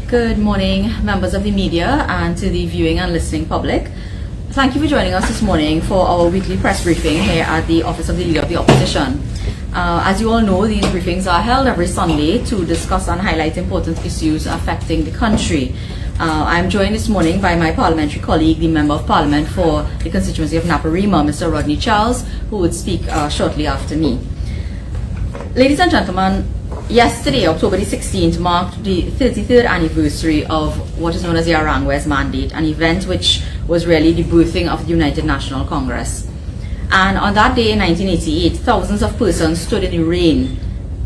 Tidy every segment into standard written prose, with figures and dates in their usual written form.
Good morning, members of the media and to the viewing and listening public. Thank you for joining us this morning for our weekly press briefing here at the Office of the Leader of the Opposition. As you all know, these briefings are held every Sunday to discuss and highlight important issues affecting the country. I'm joined this morning by my parliamentary colleague, the Member of Parliament for the constituency of Naparima, Mr. Rodney, who would speak shortly after me. Ladies and gentlemen, yesterday, October the 16th, marked the 33rd anniversary of what is known as the Arangwes Mandate, an event which was really the birthing of the United National Congress. And on that day in 1988, thousands of persons stood in the rain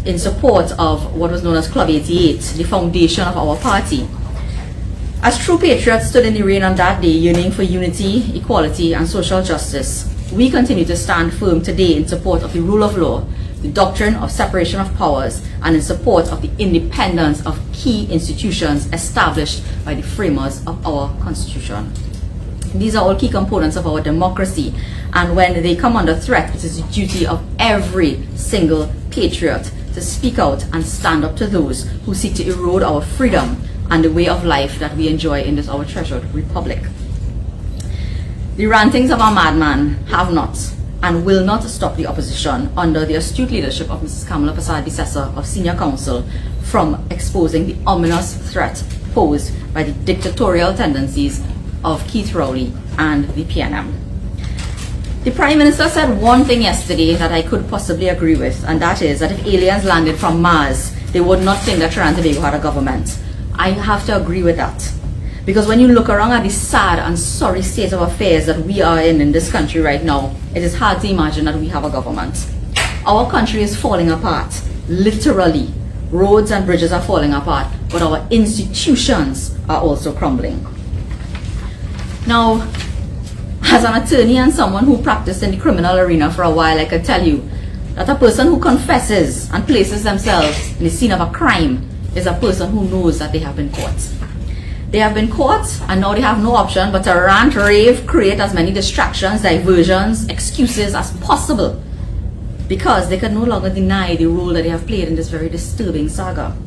in support of what was known as Club 88, the foundation of our party. As true patriots stood in the rain on that day, yearning for unity, equality, and social justice, we continue to stand firm today in support of the rule of law, the doctrine of separation of powers, and in support of the independence of key institutions established by the framers of our Constitution. These are all key components of our democracy, and when they come under threat, it is the duty of every single patriot to speak out and stand up to those who seek to erode our freedom and the way of life that we enjoy in this our treasured republic. The rantings of our madman have not and will not stop the opposition under the astute leadership of Mrs. Kamala Persad-Bissessar of Senior Counsel from exposing the ominous threat posed by the dictatorial tendencies of Keith Rowley and the PNM. The Prime Minister said one thing yesterday that I could possibly agree with, and that is that if aliens landed from Mars, they would not think that Trinidad and Tobago had a government. I have to agree with that. Because when you look around at the sad and sorry state of affairs that we are in this country right now, it is hard to imagine that we have a government. Our country is falling apart, literally. Roads and bridges are falling apart, but our institutions are also crumbling. Now, as an attorney and someone who practiced in the criminal arena for a while, I can tell you that a person who confesses and places themselves in the scene of a crime is a person who knows that they have been caught. They have been caught, and now they have no option but to rant, rave, create as many distractions, diversions, excuses as possible, because they can no longer deny the role that they have played in this very disturbing saga.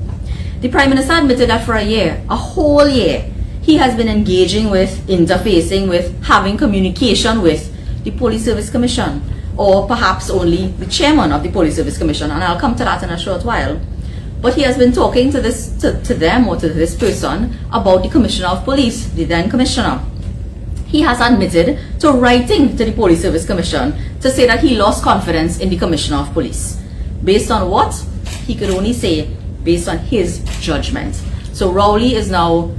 The Prime Minister admitted that for a year, a whole year, he has been engaging with, interfacing with, having communication with the Police Service Commission, or perhaps only the chairman of the Police Service Commission, and I'll come to that in a short while. But he has been talking to them or to this person about the Commissioner of Police, the then Commissioner. He has admitted to writing to the Police Service Commission to say that he lost confidence in the Commissioner of Police. Based on what? He could only say based on his judgment. So Rowley is now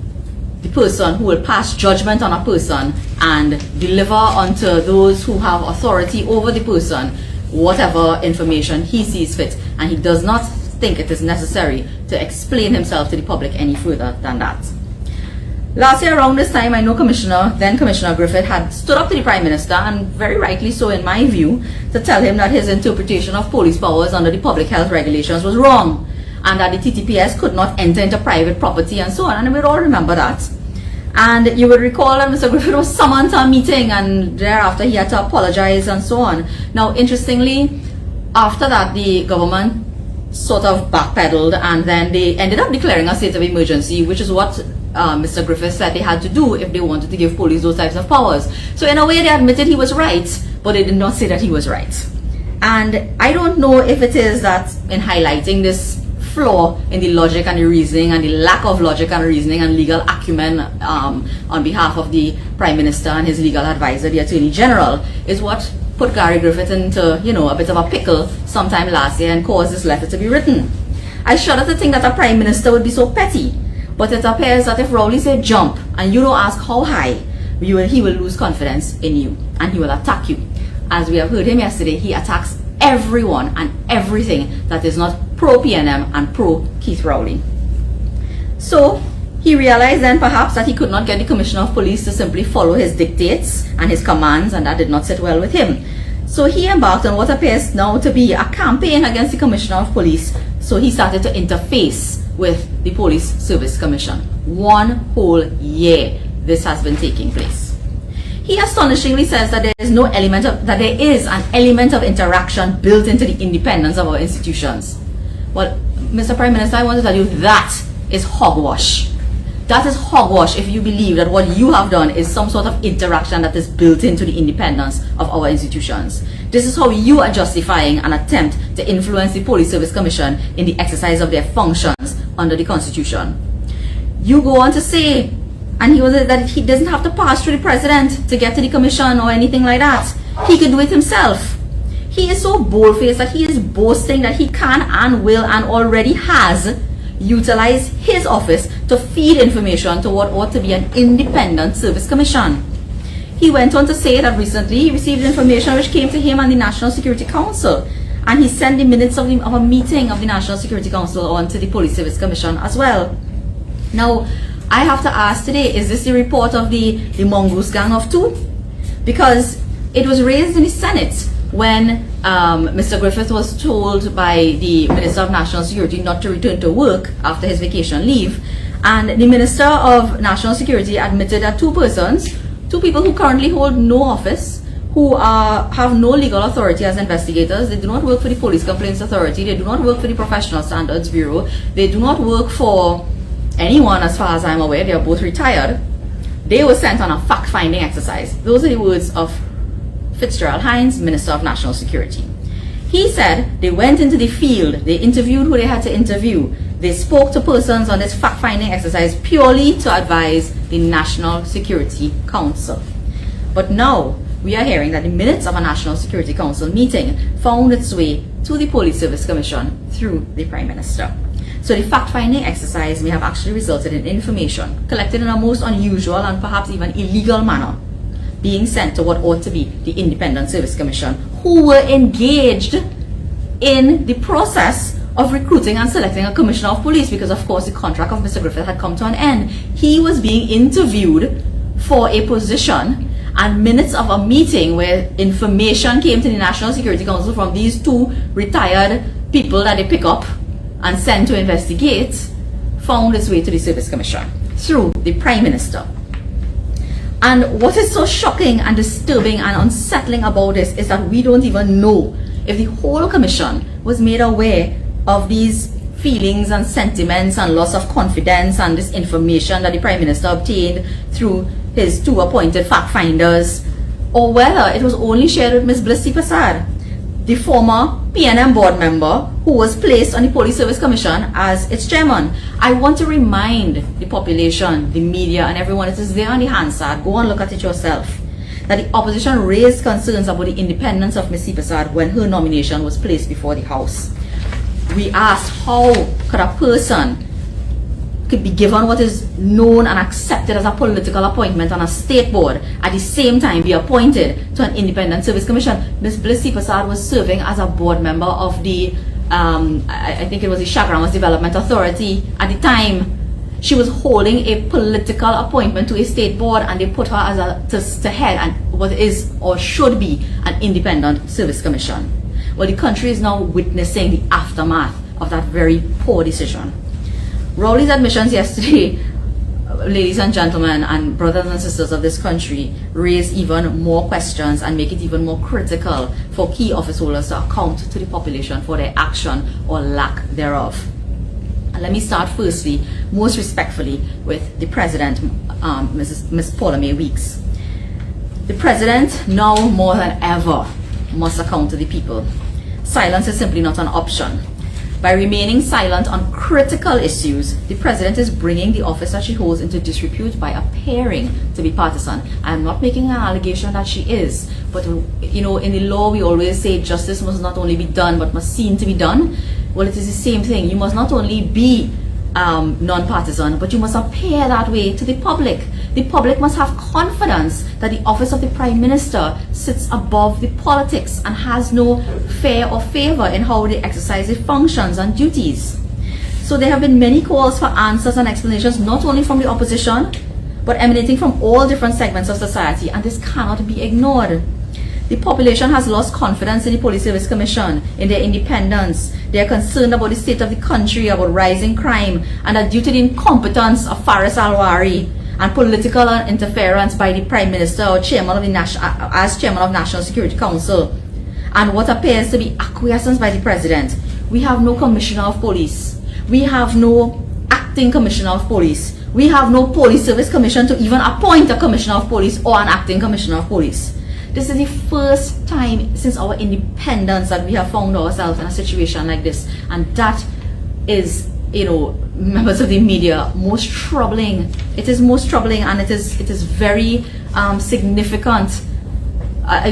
the person who will pass judgment on a person and deliver unto those who have authority over the person whatever information he sees fit, and he does not think it is necessary to explain himself to the public any further than that. Last year around this time, I know then Commissioner Griffith had stood up to the Prime Minister, and very rightly so in my view, to tell him that his interpretation of police powers under the public health regulations was wrong, and that the TTPS could not enter into private property and so on, and we all remember that. And you will recall that Mr. Griffith was summoned to a meeting, and thereafter he had to apologize and so on. Now, interestingly, after that, the government sort of backpedaled, and then they ended up declaring a state of emergency, which is what Mr. Griffith said they had to do if they wanted to give police those types of powers. So in a way, they admitted he was right, but they did not say that he was right. And I don't know if it is that in highlighting this flaw in the logic and the reasoning, and the lack of logic and reasoning and legal acumen on behalf of the Prime Minister and his legal advisor, the Attorney General, is what put Gary Griffith into, a bit of a pickle sometime last year and caused this letter to be written. I shudder to think that a Prime Minister would be so petty, but it appears that if Rowley said jump and you don't ask how high, he will lose confidence in you and he will attack you. As we have heard him yesterday, he attacks everyone and everything that is not pro-PNM and pro-Keith Rowley. So he realized then perhaps that he could not get the Commissioner of Police to simply follow his dictates and his commands, and that did not sit well with him. So he embarked on what appears now to be a campaign against the Commissioner of Police. So he started to interface with the Police Service Commission. 1 whole year this has been taking place. He astonishingly says that there is an element of interaction built into the independence of our institutions. Well, Mr. Prime Minister, I want to tell you that is hogwash. That is hogwash if you believe that what you have done is some sort of interaction that is built into the independence of our institutions. This is how you are justifying an attempt to influence the Police Service Commission in the exercise of their functions under the Constitution. You go on to say, and that he doesn't have to pass through the president to get to the commission or anything like that. He could do it himself. He is so bold-faced that he is boasting that he can and will and already has utilized his office to feed information to what ought to be an independent service commission. He went on to say that recently he received information which came to him and the National Security Council, and he sent the minutes of a meeting of the National Security Council on to the Police Service Commission as well. Now, I have to ask today, is this the report of the Mongoose Gang of Two? Because it was raised in the Senate when Mr. Griffith was told by the Minister of National Security not to return to work after his vacation leave. And the Minister of National Security admitted that two people who currently hold no office, who have no legal authority as investigators, they do not work for the Police Complaints Authority, they do not work for the Professional Standards Bureau, they do not work for anyone as far as I'm aware, they are both retired. They were sent on a fact-finding exercise. Those are the words of Fitzgerald Hines, Minister of National Security. He said they went into the field, they interviewed who they had to interview, they spoke to persons on this fact-finding exercise purely to advise the National Security Council. But now we are hearing that the minutes of a National Security Council meeting found its way to the Police Service Commission through the Prime Minister. So the fact-finding exercise may have actually resulted in information collected in a most unusual and perhaps even illegal manner being sent to what ought to be the Independent Service Commission, who were engaged in the process of recruiting and selecting a Commissioner of Police, because of course the contract of Mr. Griffith had come to an end. He was being interviewed for a position, and minutes of a meeting where information came to the National Security Council from these two retired people that they pick up and send to investigate found its way to the Service Commission through the Prime Minister. And what is so shocking and disturbing and unsettling about this is that we don't even know if the whole commission was made aware of these feelings and sentiments and loss of confidence and this information that the Prime Minister obtained through his two appointed fact finders, or whether it was only shared with Ms. Blissy Prasad, the former PNM board member who was placed on the Police Service Commission as its chairman. I want to remind the population, the media, and everyone, it is there on the Hansard, go and look at it yourself, that the opposition raised concerns about the independence of Ms. Prasad when her nomination was placed before the House. We asked, how could a person could be given what is known and accepted as a political appointment on a state board, at the same time be appointed to an independent service commission? Ms. Blissy Prasad was serving as a board member of the, I think it was the Chagramas Development Authority at the time. She was holding a political appointment to a state board, and they put her as to head and what is or should be an independent service commission. Well, the country is now witnessing the aftermath of that very poor decision. Rowley's admissions yesterday, ladies and gentlemen and brothers and sisters of this country, raise even more questions and make it even more critical for key office holders to account to the population for their action or lack thereof. And let me start firstly, most respectfully, with the President, Ms. Paula May Weeks. The President, now more than ever, must account to the people. Silence is simply not an option. By remaining silent on critical issues, the President is bringing the office that she holds into disrepute by appearing to be partisan. I am not making an allegation that she is, but you know, in the law we always say justice must not only be done but must seem to be done. Well, it is the same thing. You must not only be non-partisan, but you must appear that way to the public. The public must have confidence that the office of the Prime Minister sits above the politics and has no fear or favor in how they exercise their functions and duties. So there have been many calls for answers and explanations, not only from the opposition, but emanating from all different segments of society, and this cannot be ignored. The population has lost confidence in the Police Service Commission, in their independence. They are concerned about the state of the country, about rising crime, and that due to the incompetence of Faris Alwari and political interference by the Prime Minister or chairman of the as chairman of National Security Council, and what appears to be acquiescence by the President, we have no Commissioner of Police. We have no acting Commissioner of Police. We have no police service commission to even appoint a commissioner of police or an acting commissioner of police. This is the first time since our independence that we have found ourselves in a situation like this, and that is, you know, members of the media, most troubling. It is most troubling, and it is very significant.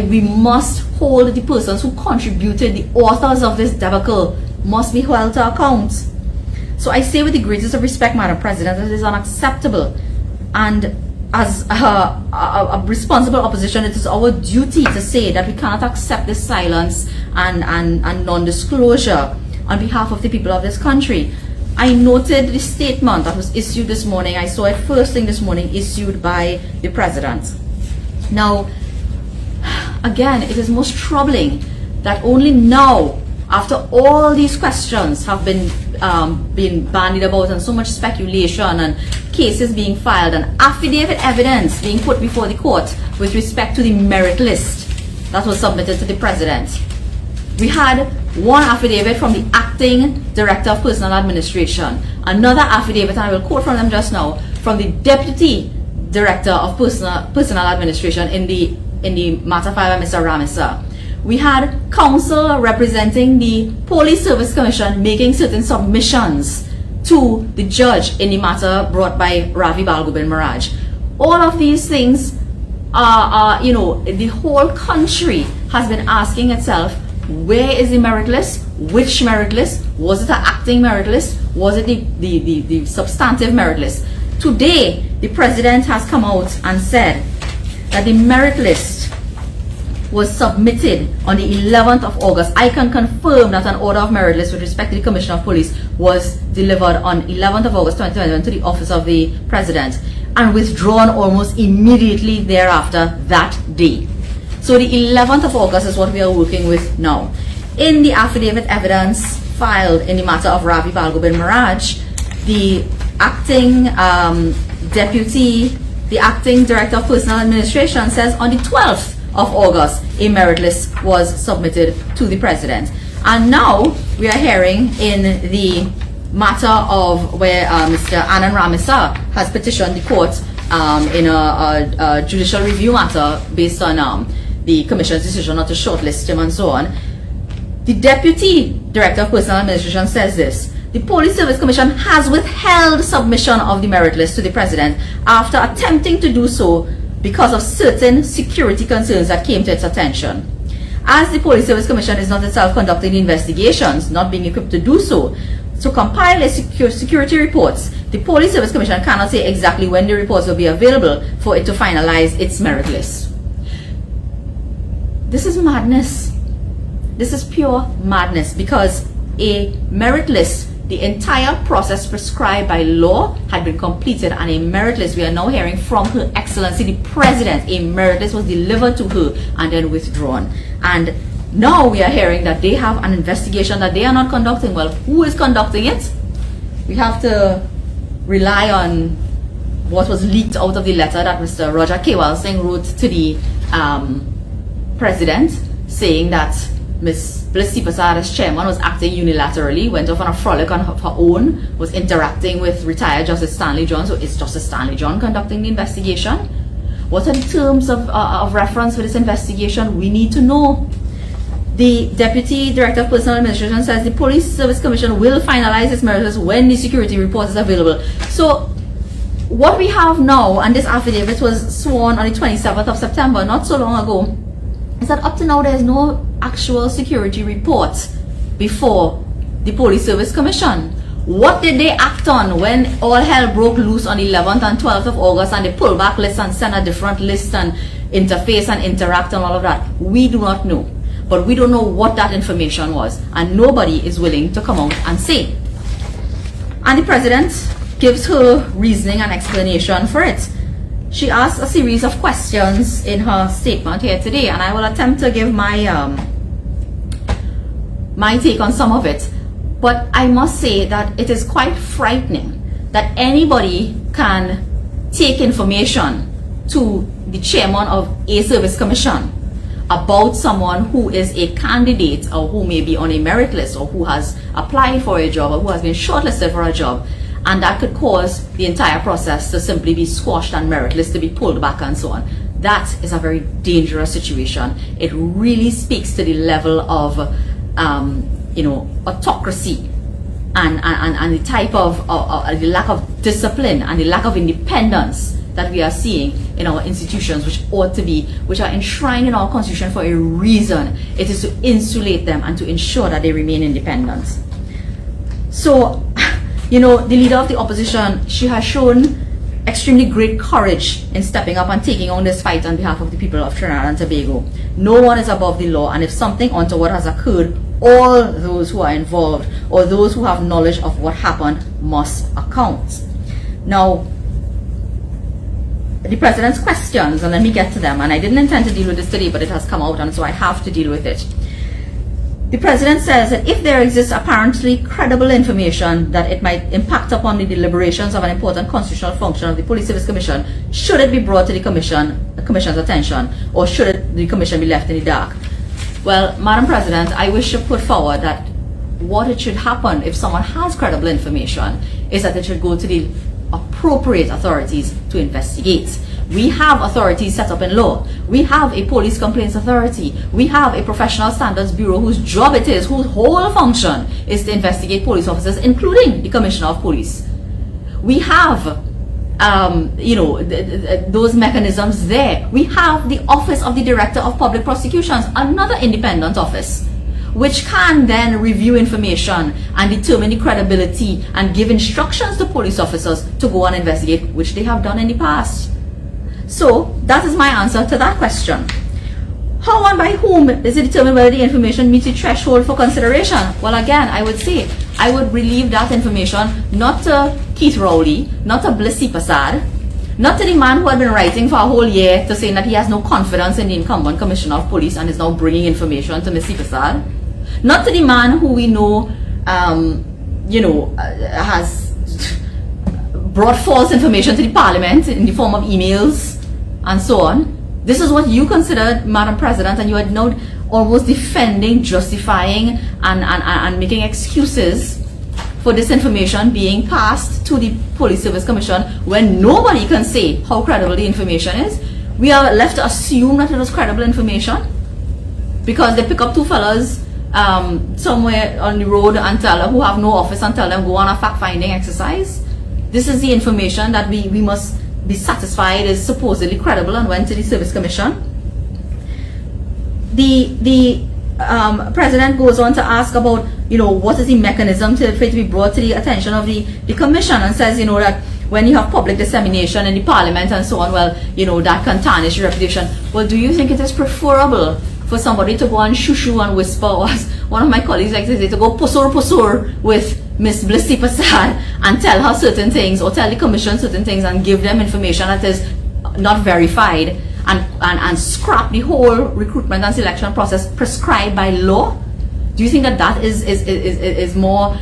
We must hold the persons who contributed, the authors of this debacle, must be held to account. So I say with the greatest of respect, Madam President, that it is unacceptable, and as a responsible opposition, it is our duty to say that we cannot accept this silence and non-disclosure on behalf of the people of this country. I noted the statement that was issued this morning. I saw it first thing this morning, issued by the President. Now, again, it is most troubling that only now, after all these questions have been bandied about and so much speculation and cases being filed and affidavit evidence being put before the court with respect to the merit list that was submitted to the President. We had one affidavit from the acting director of personnel administration, another affidavit, and I will quote from them just now, from the deputy director of personnel administration in the matter filed by Mr. Ramisa. We had counsel representing the Police Service Commission making certain submissions to the judge in the matter brought by Ravi Balgobin Maraj. All of these things are, you know, the whole country has been asking itself, where is the merit list? Which merit list? Was it an acting merit list? Was it the substantive merit list? Today, the President has come out and said that the merit list was submitted on the 11th of August. I can confirm that an order of merit list with respect to the Commissioner of Police was delivered on 11th of August 2021 to the office of the President and withdrawn almost immediately thereafter that day. So the 11th of August is what we are working with now. In the affidavit evidence filed in the matter of Ravi Balgobin Maraj, the acting the acting director of personnel administration says on the 12th of August, a merit list was submitted to the President. And now we are hearing in the matter of where Mr. Anand Ramisa has petitioned the court in a judicial review matter based on the Commission's decision not to shortlist him and so on. The Deputy Director of Personnel Administration says this: the Police Service Commission has withheld submission of the merit list to the President after attempting to do so because of certain security concerns that came to its attention. As the Police Service Commission is not itself conducting investigations, not being equipped to do so, to compile its security reports, the Police Service Commission cannot say exactly when the reports will be available for it to finalize its merit list. This is madness. This is pure madness, because a merit list, the entire process prescribed by law, had been completed, and a merit list, we are now hearing from Her Excellency the President, a merit list was delivered to her and then withdrawn. And now we are hearing that they have an investigation that they are not conducting. Well, who is conducting it? We have to rely on what was leaked out of the letter that Mr. Roger Kewal Singh wrote to the President, saying that Ms. Bliss Prasad as chairman was acting unilaterally, went off on a frolic on her own, was interacting with retired Justice Stanley John. So is Justice Stanley John conducting the investigation? What are the terms of reference for this investigation? We need to know. The Deputy Director of Personnel Administration says the Police Service Commission will finalize its merit list when the security report is available. So what we have now, and this affidavit was sworn on the 27th of September, not so long ago, is that up to now there is no actual security report before the Police Service Commission. What did they act on when all hell broke loose on the 11th and 12th of August and they pulled back lists and sent a different list and interface and interact and all of that? We do not know. But we don't know what that information was, and nobody is willing to come out and say. And the President gives her reasoning and explanation for it. She asks a series of questions in her statement here today, and I will attempt to give my my take on some of it. But I must say that it is quite frightening that anybody can take information to the chairman of a service commission about someone who is a candidate or who may be on a merit list or who has applied for a job or who has been shortlisted for a job, and that could cause the entire process to simply be squashed and meritless, to be pulled back and so on. That is a very dangerous situation. It really speaks to the level of autocracy and the type of the lack of discipline and the lack of independence that we are seeing in our institutions, which are enshrined in our constitution for a reason. It is to insulate them and to ensure that they remain independent. So, the leader of the opposition, she has shown extremely great courage in stepping up and taking on this fight on behalf of the people of Trinidad and Tobago. No one is above the law, and if something untoward has occurred, all those who are involved or those who have knowledge of what happened must account. Now, the president's questions, and let me get to them, and I didn't intend to deal with this today, but it has come out, and so I have to deal with it. The president says that if there exists apparently credible information that it might impact upon the deliberations of an important constitutional function of the Police Service Commission, should it be brought to the commission's attention, or should the commission be left in the dark? Well, Madam President, I wish to put forward that what it should happen if someone has credible information is that it should go to the appropriate authorities to investigate. We have authorities set up in law. We have a police complaints authority. We have a professional standards bureau whose job it is, whose whole function is to investigate police officers, including the Commissioner of Police. We have, those mechanisms there. We have the Office of the Director of Public Prosecutions, another independent office, which can then review information and determine the credibility and give instructions to police officers to go and investigate, which they have done in the past. So that is my answer to that question. How and by whom is it determined whether the information meets the threshold for consideration? Well, again, I would say I would relieve that information not to Keith Rowley, not to Blissy Prasad, not to the man who had been writing for a whole year to say that he has no confidence in the incumbent Commissioner of Police and is now bringing information to Missy Prasad, not to the man who we know, has brought false information to the Parliament in the form of emails and so on. This is what you considered, Madam President, and you are now almost defending, justifying, and making excuses for this information being passed to the Police Service Commission when nobody can say how credible the information is. We are left to assume that it was credible information because they pick up two fellas somewhere on the road and tell them, who have no office, and tell them go on a fact-finding exercise. This is the information that we must be satisfied is supposedly credible and went to the Service Commission. The President goes on to ask about, what is the mechanism for it to be brought to the attention of the Commission, and says, that when you have public dissemination in the Parliament and so on, well, that can tarnish your reputation. Well, do you think it is preferable for somebody to go and shoo-shoo and whisper, or as one of my colleagues likes to say, to go pusur with Miss Blissy Prasad and tell her certain things, or tell the Commission certain things and give them information that is not verified, and scrap the whole recruitment and selection process prescribed by law? Do you think that is more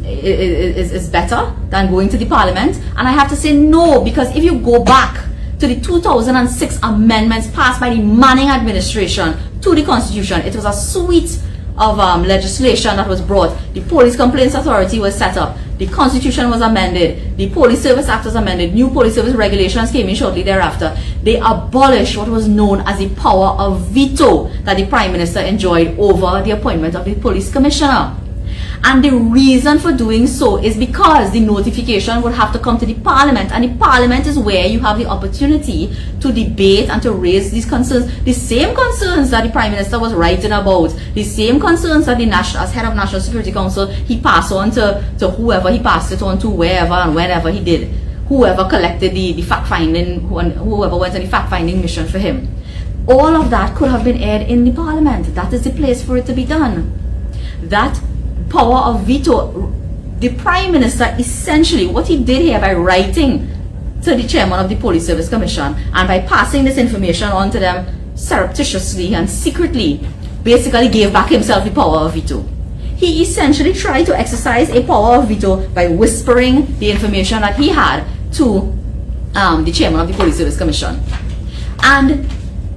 is better than going to the Parliament? And I have to say no, because if you go back to the 2006 amendments passed by the Manning administration to the Constitution, it was a suite of legislation that was brought. The Police Complaints Authority was set up. The Constitution was amended. The Police Service Act was amended. New Police Service regulations came in shortly thereafter. They abolished what was known as the power of veto that the Prime Minister enjoyed over the appointment of the Police Commissioner. And the reason for doing so is because the notification would have to come to the Parliament, and the Parliament is where you have the opportunity to debate and to raise these concerns, the same concerns that the Prime Minister was writing about, the same concerns that as head of National Security Council he passed on to whoever he passed it on to, wherever and whenever he did, whoever collected the fact-finding, whoever went on the fact-finding mission for him. All of that could have been aired in the Parliament. That is the place for it to be done. That power of veto, the Prime Minister essentially, what he did here by writing to the chairman of the Police Service Commission and by passing this information on to them surreptitiously and secretly, basically gave back himself the power of veto. He essentially tried to exercise a power of veto by whispering the information that he had to the chairman of the Police Service Commission. And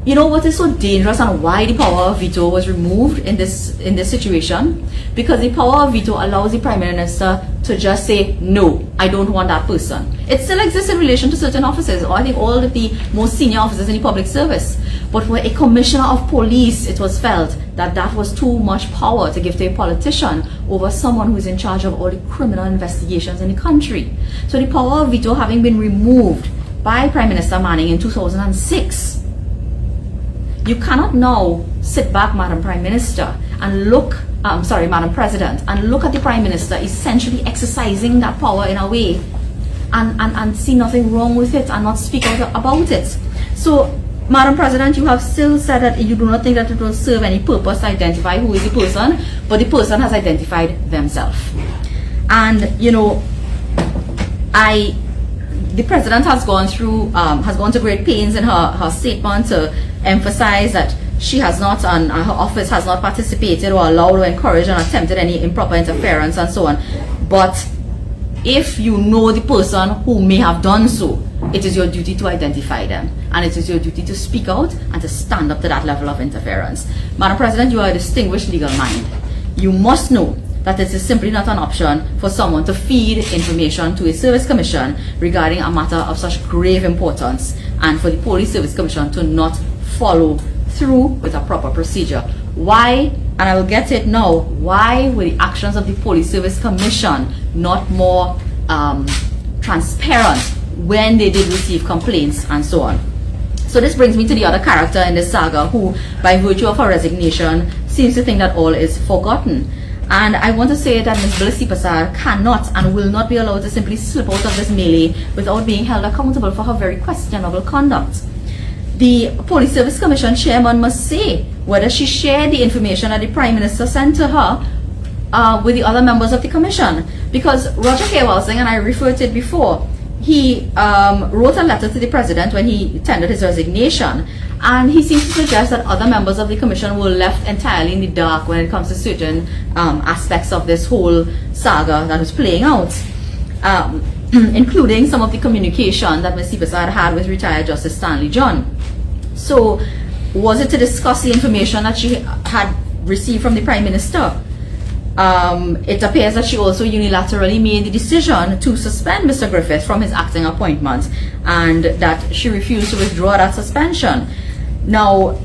you know what is so dangerous and why the power of veto was removed in this situation? Because the power of veto allows the Prime Minister to just say, no, I don't want that person. It still exists in relation to certain officers, or I think all of the most senior officers in the public service. But for a commissioner of police, it was felt that that was too much power to give to a politician over someone who is in charge of all the criminal investigations in the country. So the power of veto having been removed by Prime Minister Manning in 2006, you cannot now sit back, Madam Prime Minister, and look, Madam President, and look at the Prime Minister essentially exercising that power in a way and see nothing wrong with it and not speak out about it. So, Madam President, you have still said that you do not think that it will serve any purpose to identify who is the person, but the person has identified themselves. And, you know, the President has gone to great pains in her statement to emphasize that she has not, and her office has not participated or allowed or encouraged and attempted any improper interference and so on. But if you know the person who may have done so, it is your duty to identify them, and it is your duty to speak out and to stand up to that level of interference. Madam President, you are a distinguished legal mind. You must know that it is simply not an option for someone to feed information to a service commission regarding a matter of such grave importance, and for the Police Service Commission to not follow through with a proper procedure. Why, and I will get to it now, why were the actions of the Police Service Commission not more transparent when they did receive complaints and so on? So this brings me to the other character in this saga who, by virtue of her resignation, seems to think that all is forgotten. And I want to say that Ms. Bilisi Prasad cannot and will not be allowed to simply slip out of this melee without being held accountable for her very questionable conduct. The Police Service Commission chairman must say whether she shared the information that the Prime Minister sent to her with the other members of the Commission. Because Roger Kewalsing, and I referred to it before, he wrote a letter to the President when he tendered his resignation, and he seems to suggest that other members of the Commission were left entirely in the dark when it comes to certain aspects of this whole saga that was playing out, including some of the communication that Ms. Prasad had with retired Justice Stanley John. So, was it to discuss the information that she had received from the Prime Minister? It appears that she also unilaterally made the decision to suspend Mr. Griffith from his acting appointment, and that she refused to withdraw that suspension. Now,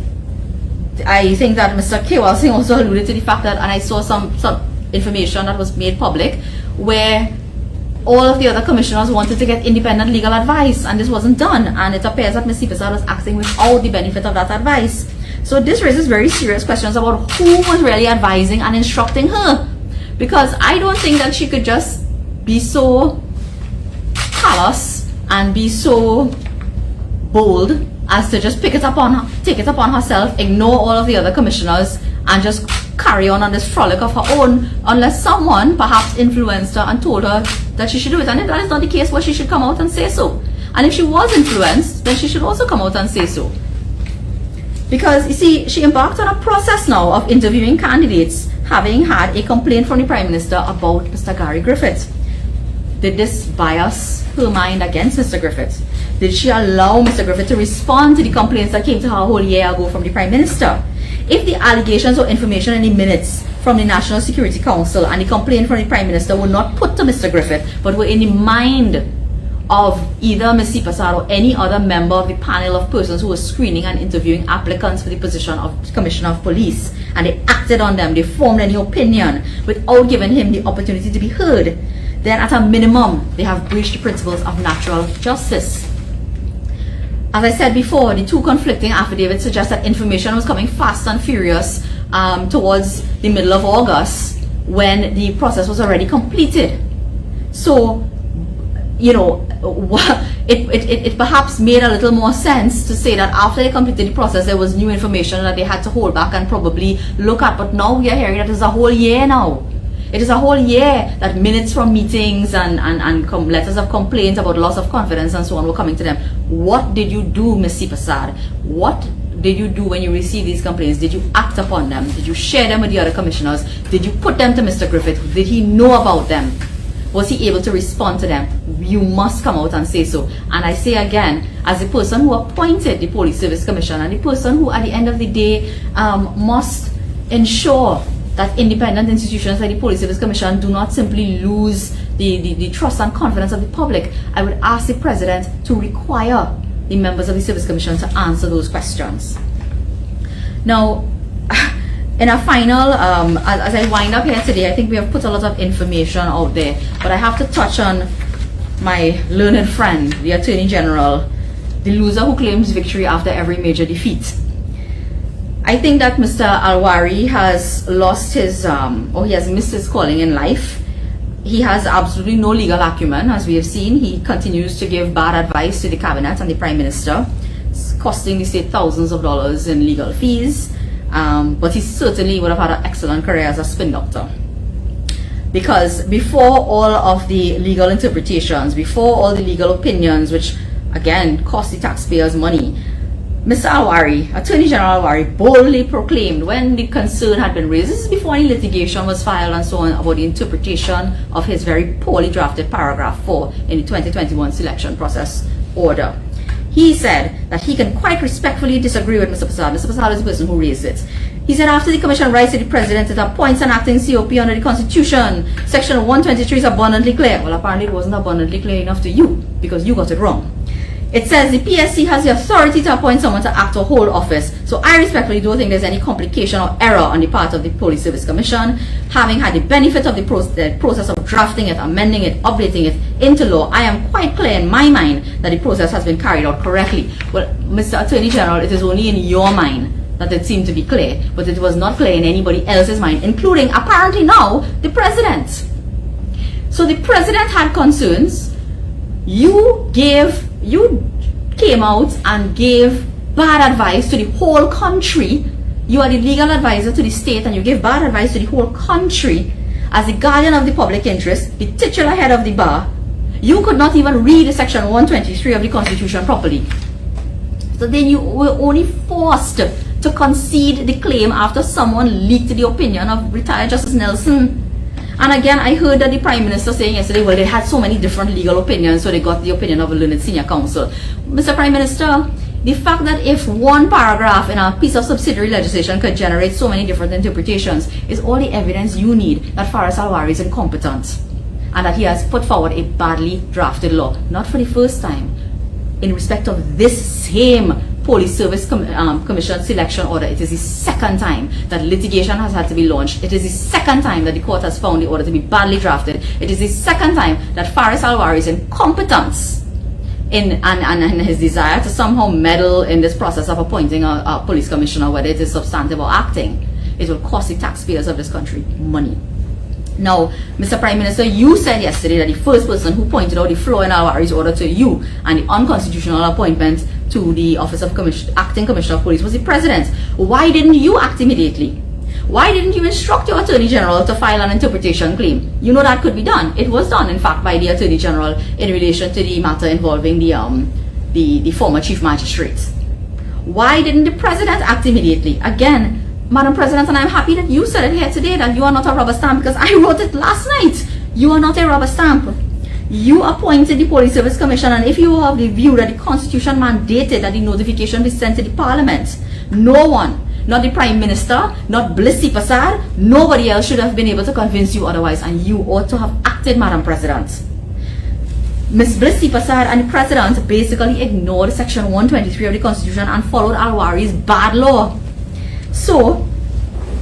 I think that Mr. Kewalsing also alluded to the fact that, and I saw some information that was made public, where all of the other commissioners wanted to get independent legal advice, and this wasn't done, and it appears that Ms. Prasad was acting without the benefit of that advice. So this raises very serious questions about who was really advising and instructing her, because I don't think that she could just be so callous and be so bold as to just take it upon herself, ignore all of the other commissioners, and just carry on this frolic of her own, unless someone perhaps influenced her and told her that she should do it. And if that is not the case, well, she should come out and say so. And if she was influenced, then she should also come out and say so. Because, you see, she embarked on a process now of interviewing candidates, having had a complaint from the Prime Minister about Mr. Gary Griffith. Did this bias her mind against Mr. Griffith? Did she allow Mr. Griffith to respond to the complaints that came to her a whole year ago from the Prime Minister? If the allegations or information in the minutes from the National Security Council and the complaint from the Prime Minister were not put to Mr. Griffith, but were in the mind of either Ms. Prasad or any other member of the panel of persons who were screening and interviewing applicants for the position of Commissioner of Police, and they acted on them, they formed any opinion without giving him the opportunity to be heard, then at a minimum, they have breached the principles of natural justice. As I said before, the two conflicting affidavits suggest that information was coming fast and furious towards the middle of August, when the process was already completed. So, you know, it perhaps made a little more sense to say that after they completed the process, there was new information that they had to hold back and probably look at. But now we are hearing that it's a whole year now. It is a whole year that minutes from meetings and letters of complaints about loss of confidence and so on were coming to them. What did you do, Ms. Prasad? What did you do when you received these complaints? Did you act upon them? Did you share them with the other commissioners? Did you put them to Mr. Griffith? Did he know about them? Was he able to respond to them? You must come out and say so. And I say again, as the person who appointed the Police Service Commission and the person who at the end of the day must ensure that independent institutions like the Police Service Commission do not simply lose the trust and confidence of the public, I would ask the President to require the members of the Service Commission to answer those questions. Now, in our final, as I wind up here today, I think we have put a lot of information out there, but I have to touch on my learned friend, the Attorney General, the loser who claims victory after every major defeat. I think that Mr. Alwari has lost his, or he has missed his calling in life. He has absolutely no legal acumen, as we have seen. He continues to give bad advice to the Cabinet and the Prime Minister, costing the state thousands of dollars in legal fees. But he certainly would have had an excellent career as a spin doctor. Because before all of the legal interpretations, before all the legal opinions, which again cost the taxpayers money, Mr. Alwari, Attorney General Alwari, boldly proclaimed when the concern had been raised, this is before any litigation was filed and so on, about the interpretation of his very poorly drafted paragraph 4 in the 2021 selection process order. He said that he can quite respectfully disagree with Mr. Prasad. Mr. Prasad is the person who raised it. He said after the Commission writes to the President, it appoints an acting COP under the Constitution. Section 123 is abundantly clear. Well, apparently it wasn't abundantly clear enough to you, because you got it wrong. It says the PSC has the authority to appoint someone to act or hold office. So I respectfully don't think there's any complication or error on the part of the Police Service Commission. Having had the benefit of the process of drafting it, amending it, updating it into law, I am quite clear in my mind that the process has been carried out correctly. Well, Mr. Attorney General, it is only in your mind that it seemed to be clear, but it was not clear in anybody else's mind, including apparently now the President. So the President had concerns. You came out and gave bad advice to the whole country. You are the legal advisor to the state and you gave bad advice to the whole country as the guardian of the public interest, the titular head of the bar. You could not even read Section 123 of the Constitution properly. So then you were only forced to concede the claim after someone leaked the opinion of retired Justice Nelson. And again, I heard that the Prime Minister saying yesterday, well, they had so many different legal opinions, so they got the opinion of a learned senior counsel. Mr. Prime Minister, the fact that if one paragraph in a piece of subsidiary legislation could generate so many different interpretations is all the evidence you need that Faris Alwari is incompetent and that he has put forward a badly drafted law, not for the first time. In respect of this same Police Service Commission selection order, it is the second time that litigation has had to be launched. It is the second time that the court has found the order to be badly drafted. It is the second time that Faris Alwari's incompetence and his desire to somehow meddle in this process of appointing a police commissioner, whether it is substantive or acting, it will cost the taxpayers of this country money. Now, Mr. Prime Minister, you said yesterday that the first person who pointed out the flaw in Alwari's order to you and the unconstitutional appointment to the Office of Acting Commissioner of Police was the President. Why didn't you act immediately? Why didn't you instruct your Attorney General to file an interpretation claim? You know that could be done. It was done, in fact, by the Attorney General in relation to the matter involving the former Chief Magistrate. Why didn't the President act immediately? Again, Madam President, and I'm happy that you said it here today, that you are not a rubber stamp, because I wrote it last night. You are not a rubber stamp. You appointed the Police Service Commission, and if you have the view that the Constitution mandated that the notification be sent to the Parliament, no one, not the Prime Minister, not Blissy Prasad, nobody else should have been able to convince you otherwise, and you ought to have acted, Madam President. Ms. Blissy Prasad and the President basically ignored Section 123 of the Constitution and followed Alwari's bad law. So,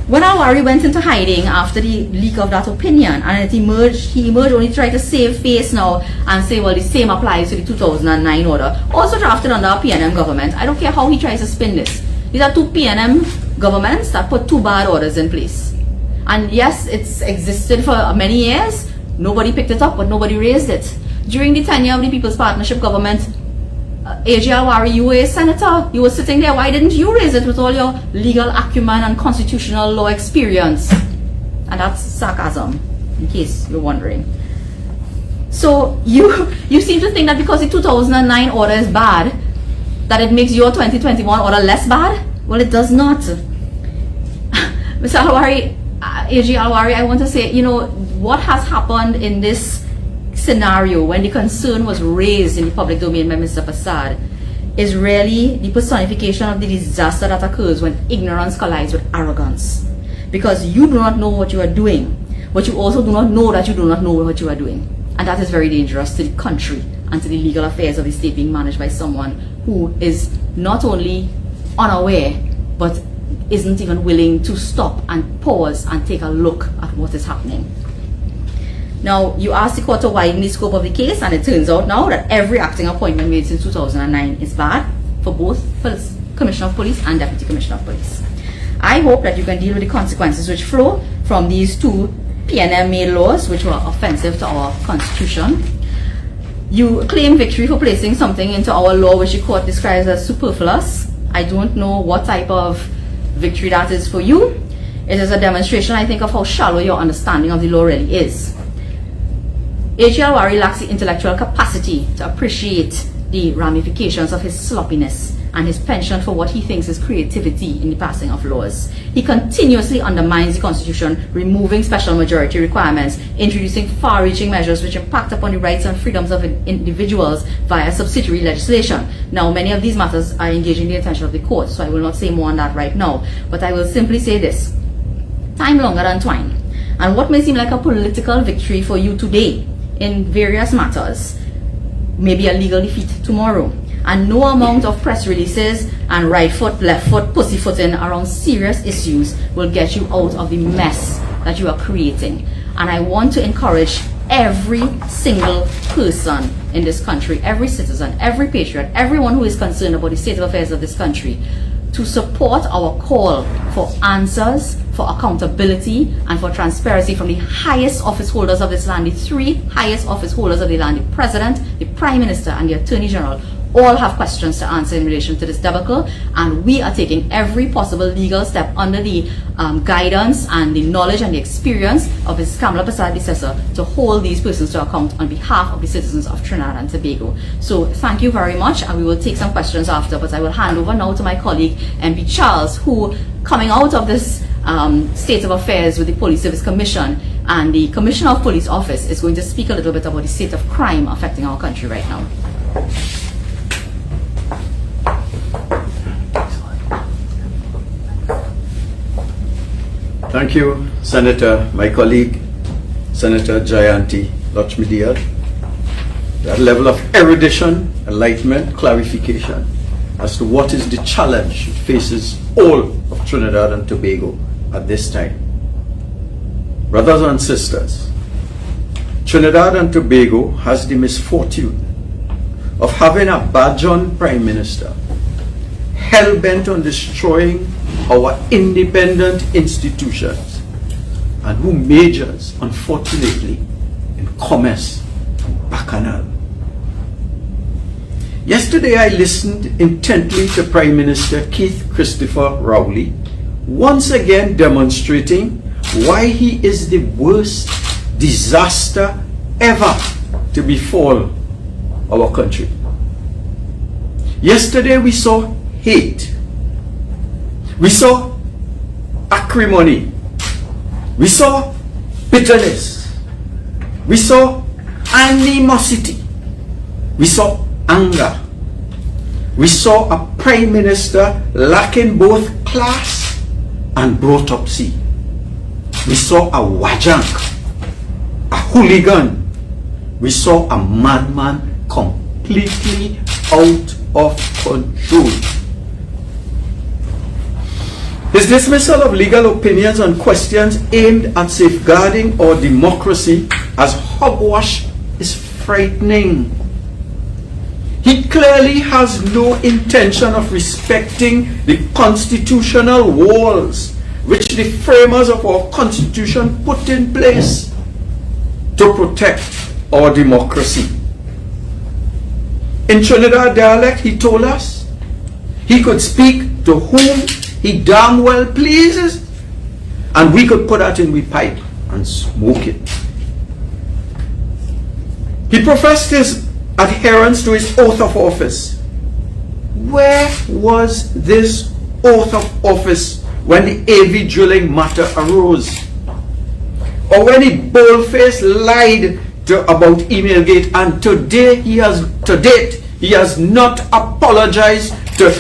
when Alwari went into hiding after the leak of that opinion, and he emerged only to try to save face now and say, well, the same applies to the 2009 order, also drafted under a PNM government. I don't care how he tries to spin this. These are two PNM governments that put two bad orders in place. And yes, it's existed for many years. Nobody picked it up, but nobody raised it. During the tenure of the People's Partnership government, A.J. Alwari, you were a senator. You were sitting there. Why didn't you raise it with all your legal acumen and constitutional law experience? And that's sarcasm, in case you're wondering. So you seem to think that because the 2009 order is bad, that it makes your 2021 order less bad? Well, it does not. Mr. Alwari, A.J. Alwari, I want to say, you know, what has happened in this scenario when the concern was raised in the public domain by Mr. Prasad is really the personification of the disaster that occurs when ignorance collides with arrogance. because you do not know what you are doing, but you also do not know that you do not know what you are doing. And that is very dangerous to the country and to the legal affairs of the state being managed by someone who is not only unaware, but isn't even willing to stop and pause and take a look at what is happening. Now, you asked the court to widen the scope of the case, and it turns out now that every acting appointment made since 2009 is bad for both Commissioner of Police and Deputy Commissioner of Police. I hope that you can deal with the consequences which flow from these two PNM made laws which were offensive to our Constitution. You claim victory for placing something into our law which the court describes as superfluous. I don't know what type of victory that is for you. It is a demonstration, I think, of how shallow your understanding of the law really is. H.L. Wari lacks the intellectual capacity to appreciate the ramifications of his sloppiness and his penchant for what he thinks is creativity in the passing of laws. He continuously undermines the Constitution, removing special majority requirements, introducing far-reaching measures which impact upon the rights and freedoms of individuals via subsidiary legislation. Now, many of these matters are engaging the attention of the court, so I will not say more on that right now, but I will simply say this. Time longer than twine. And what may seem like a political victory for you today in various matters may be a legal defeat tomorrow. And no amount of press releases and right foot, left foot, pussyfooting around serious issues will get you out of the mess that you are creating. And I want to encourage every single person in this country, every citizen, every patriot, everyone who is concerned about the state of affairs of this country, to support our call for answers, for accountability, and for transparency from the highest office holders of this land. The three highest office holders of the land, the President, the Prime Minister, and the Attorney General, all have questions to answer in relation to this debacle, and we are taking every possible legal step under the guidance and the knowledge and the experience of Ms. Kamala Persad-Bissessor to hold these persons to account on behalf of the citizens of Trinidad and Tobago. So thank you very much, and we will take some questions after, but I will hand over now to my colleague MP Charles, who, coming out of this state of affairs with the Police Service Commission and the Commissioner of Police Office, is going to speak a little bit about the state of crime affecting our country right now. Thank you, Senator, my colleague, Senator Jayanti, Lutchmedial. That level of erudition, enlightenment, clarification as to what is the challenge it faces all of Trinidad and Tobago at this time. Brothers and sisters, Trinidad and Tobago has the misfortune of having a badgeon Prime Minister hell-bent on destroying our independent institutions and who majors, unfortunately, in commerce and bacchanal. Yesterday I listened intently to Prime Minister Keith Christopher Rowley, once again demonstrating why he is the worst disaster ever to befall our country. Yesterday we saw hate. We saw acrimony. We saw bitterness. We saw animosity. We saw anger. We saw a Prime Minister lacking both class and brought-up-see. We saw a wajank, a hooligan. We saw a madman completely out of control. His dismissal of legal opinions on questions aimed at safeguarding our democracy as hogwash is frightening. He clearly has no intention of respecting the constitutional walls which the framers of our Constitution put in place to protect our democracy. In Trinidad dialect, he told us he could speak to whom he damn well pleases, and we could put that in we pipe and smoke it. He professed his adherence to his oath of office. Where was this oath of office when the AV drilling matter arose? Or when he bold-faced lied about Emailgate, and to date he has not apologized to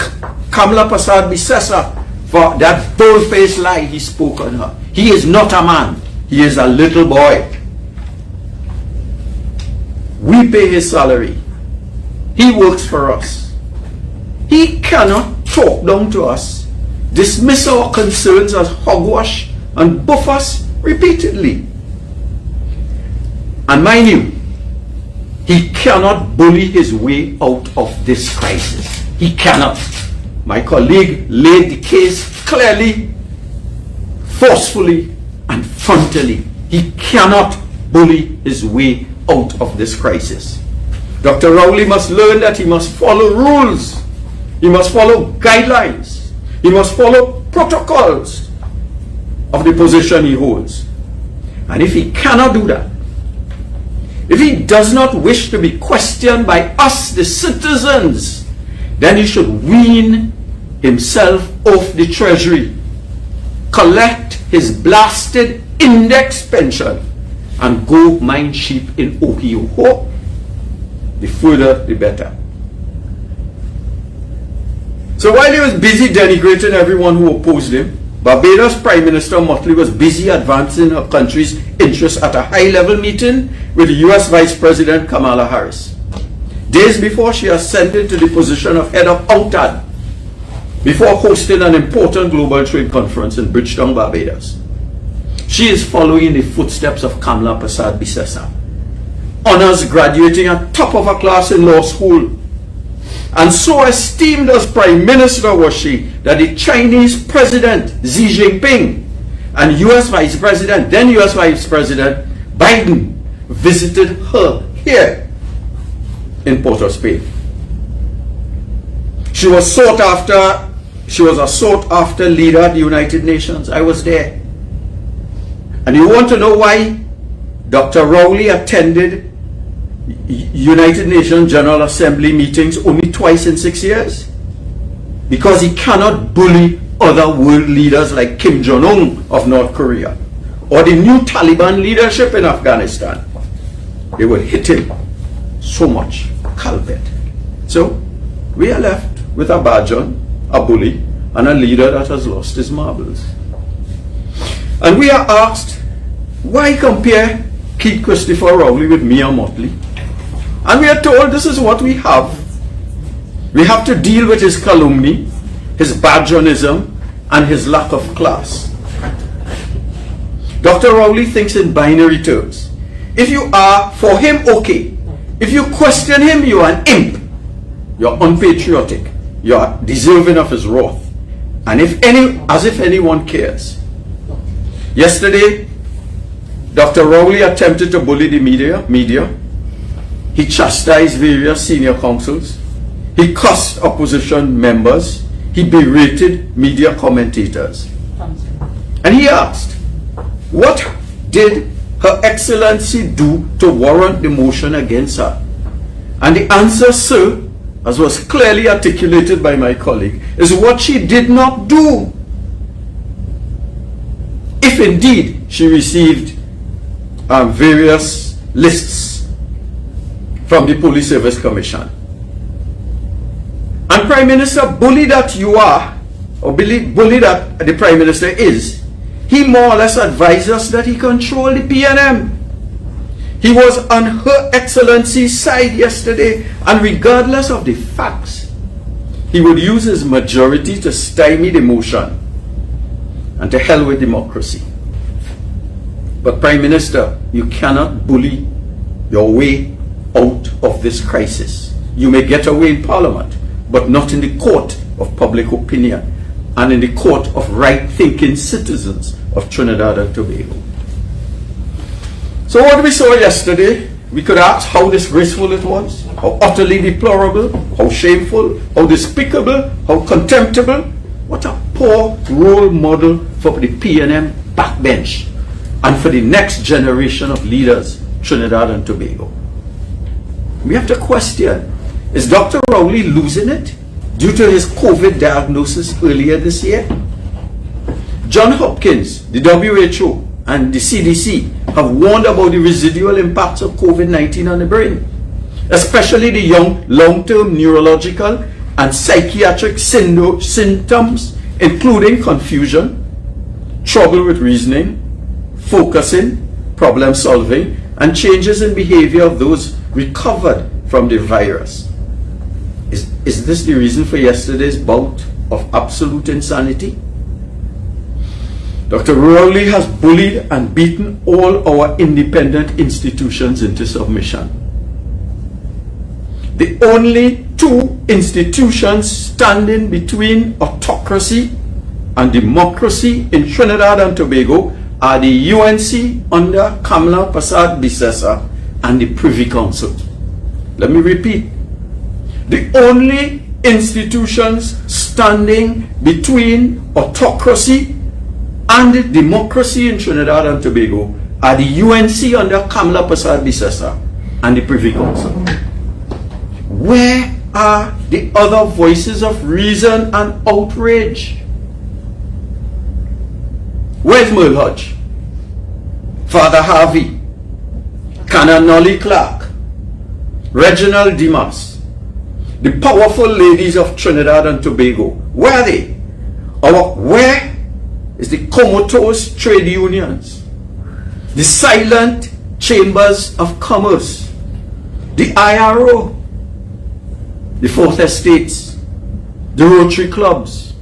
Kamala Persad-Bissessor for that bold-faced lie he spoke on her. He is not a man. He is a little boy. We pay his salary. He works for us. He cannot talk down to us, dismiss our concerns as hogwash, and buff us repeatedly. And mind you, he cannot bully his way out of this crisis. He cannot. My colleague laid the case clearly, forcefully, and frontally. He cannot bully his way out of this crisis. Dr. Rowley must learn that he must follow rules. He must follow guidelines. He must follow protocols of the position he holds. And if he cannot do that, if he does not wish to be questioned by us, the citizens, then he should wean himself off the treasury, collect his blasted index pension, and go mine sheep in Ohio. The further, the better. So while he was busy denigrating everyone who opposed him, Barbados Prime Minister Motley was busy advancing her country's interests at a high-level meeting with the US Vice President Kamala Harris. Days before she ascended to the position of head of UNCTAD, before hosting an important global trade conference in Bridgetown, Barbados. She is following in the footsteps of Kamla Persad-Bissessar, honors graduating at top of her class in law school. And so esteemed as Prime Minister was she that the Chinese President Xi Jinping and US Vice President, then US Vice President Biden, visited her here in Port-au-Spain. She was a sought after leader at the United Nations. I was there. And you want to know why Dr. Rowley attended United Nations General Assembly meetings only twice in 6 years? Because he cannot bully other world leaders like Kim Jong-un of North Korea or the new Taliban leadership in Afghanistan. They will hit him so much, carpet. So we are left with a badger, a bully, and a leader that has lost his marbles. And we are asked, why compare Keith Christopher Rowley with Mia Motley? And we are told this is what we have. We have to deal with his calumny, his badgerism, and his lack of class. Dr. Rowley thinks in binary terms. If you are for him, okay. If you question him, you are an imp. You're unpatriotic. You're deserving of his wrath. And as if anyone cares. Yesterday, Dr. Rowley attempted to bully the media. He chastised various senior counsels. He cussed opposition members. He berated media commentators. And he asked, what did Her Excellency do to warrant the motion against her? And the answer, sir, as was clearly articulated by my colleague, is what she did not do. If indeed she received various lists from the Police Service Commission. And Prime Minister, bully that you are, or bully that the Prime Minister is, he more or less advised us that he controlled the PNM. He was on Her Excellency's side yesterday, and regardless of the facts, he would use his majority to stymie the motion. And to hell with democracy. But Prime Minister, you cannot bully your way out of this crisis. You may get away in Parliament, but not in the court of public opinion and in the court of right-thinking citizens of Trinidad and Tobago. So what we saw yesterday, we could ask how disgraceful it was, how utterly deplorable, how shameful, how despicable, how contemptible. What a poor role model for the PNM backbench and for the next generation of leaders, Trinidad and Tobago. We have to question, is Dr. Rowley losing it due to his COVID diagnosis earlier this year? John Hopkins, the WHO, and the CDC have warned about the residual impacts of COVID-19 on the brain, especially the young long-term neurological and psychiatric symptoms including confusion, trouble with reasoning, focusing, problem solving, and changes in behavior of those recovered from the virus. Is this the reason for yesterday's bout of absolute insanity? Dr. Rowley has bullied and beaten all our independent institutions into submission. The only two institutions standing between autocracy and democracy in Trinidad and Tobago are the UNC under Kamla Prasad Bisesa and the Privy Council. Let me repeat. The only institutions standing between autocracy and democracy in Trinidad and Tobago are the UNC under Kamla Prasad Bisesa and the Privy Council. Where are the other voices of reason and outrage? Where's Merle Hodge? Father Harvey? Canon Nolly Clark? Reginald Dimas? The powerful ladies of Trinidad and Tobago? Where are they? Where is the comatose trade unions? The silent chambers of commerce? The IRO? The Fourth Estates? The Rotary Clubs?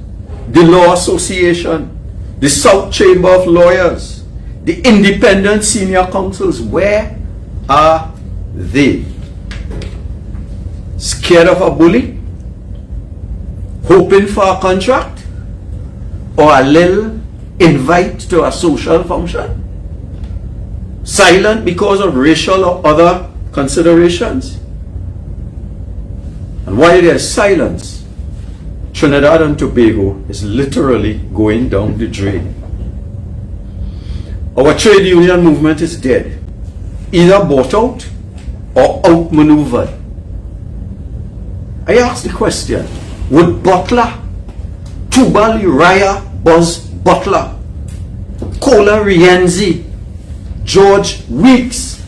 The Law Association? The South Chamber of Lawyers? The independent senior councils? Where are they? Scared of a bully? Hoping for a contract? Or a little invite to a social function? Silent because of racial or other considerations? And while there is silence, Trinidad and Tobago is literally going down the drain. Our trade union movement is dead, either bought out or outmaneuvered. I ask the question, would Butler, Tubal Uriah Buzz Butler, Kola Rienzi, George Weeks,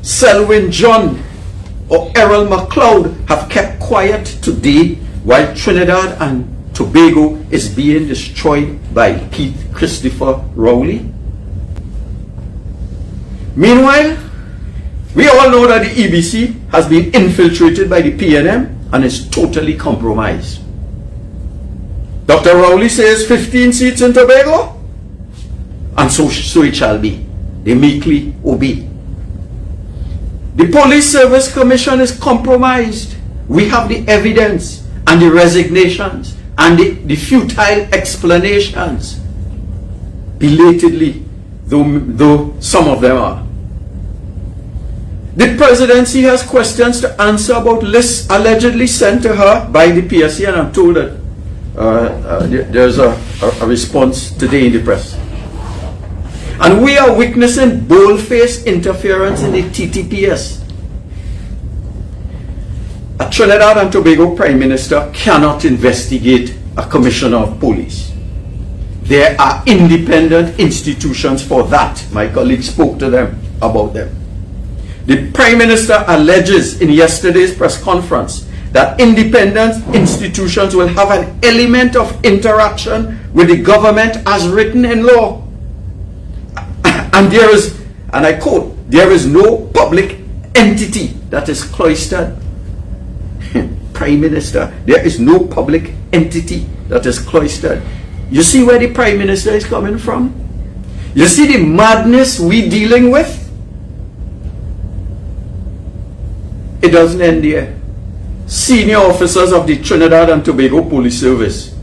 Selwyn John, or Errol MacLeod have kept quiet today while Trinidad and Tobago is being destroyed by Keith Christopher Rowley? Meanwhile, we all know that the EBC has been infiltrated by the PNM and is totally compromised. Dr. Rowley says 15 seats in Tobago, and so it shall be. They meekly obey. The Police Service Commission is compromised. We have the evidence and the resignations and the futile explanations, belatedly, though some of them are. The presidency has questions to answer about lists allegedly sent to her by the PSC, and I'm told that there's a response today in the press. And we are witnessing bold-faced interference in the TTPS. A Trinidad and Tobago Prime Minister cannot investigate a commissioner of police. There are independent institutions for that. My colleague spoke to them about them. The Prime Minister alleges in yesterday's press conference that independent institutions will have an element of interaction with the government as written in law. And there is, and I quote, there is no public entity that is cloistered. Prime Minister, there is no public entity that is cloistered. You see where the Prime Minister is coming from? You see the madness we're dealing with? It doesn't end there. Senior officers of the Trinidad and Tobago Police Service,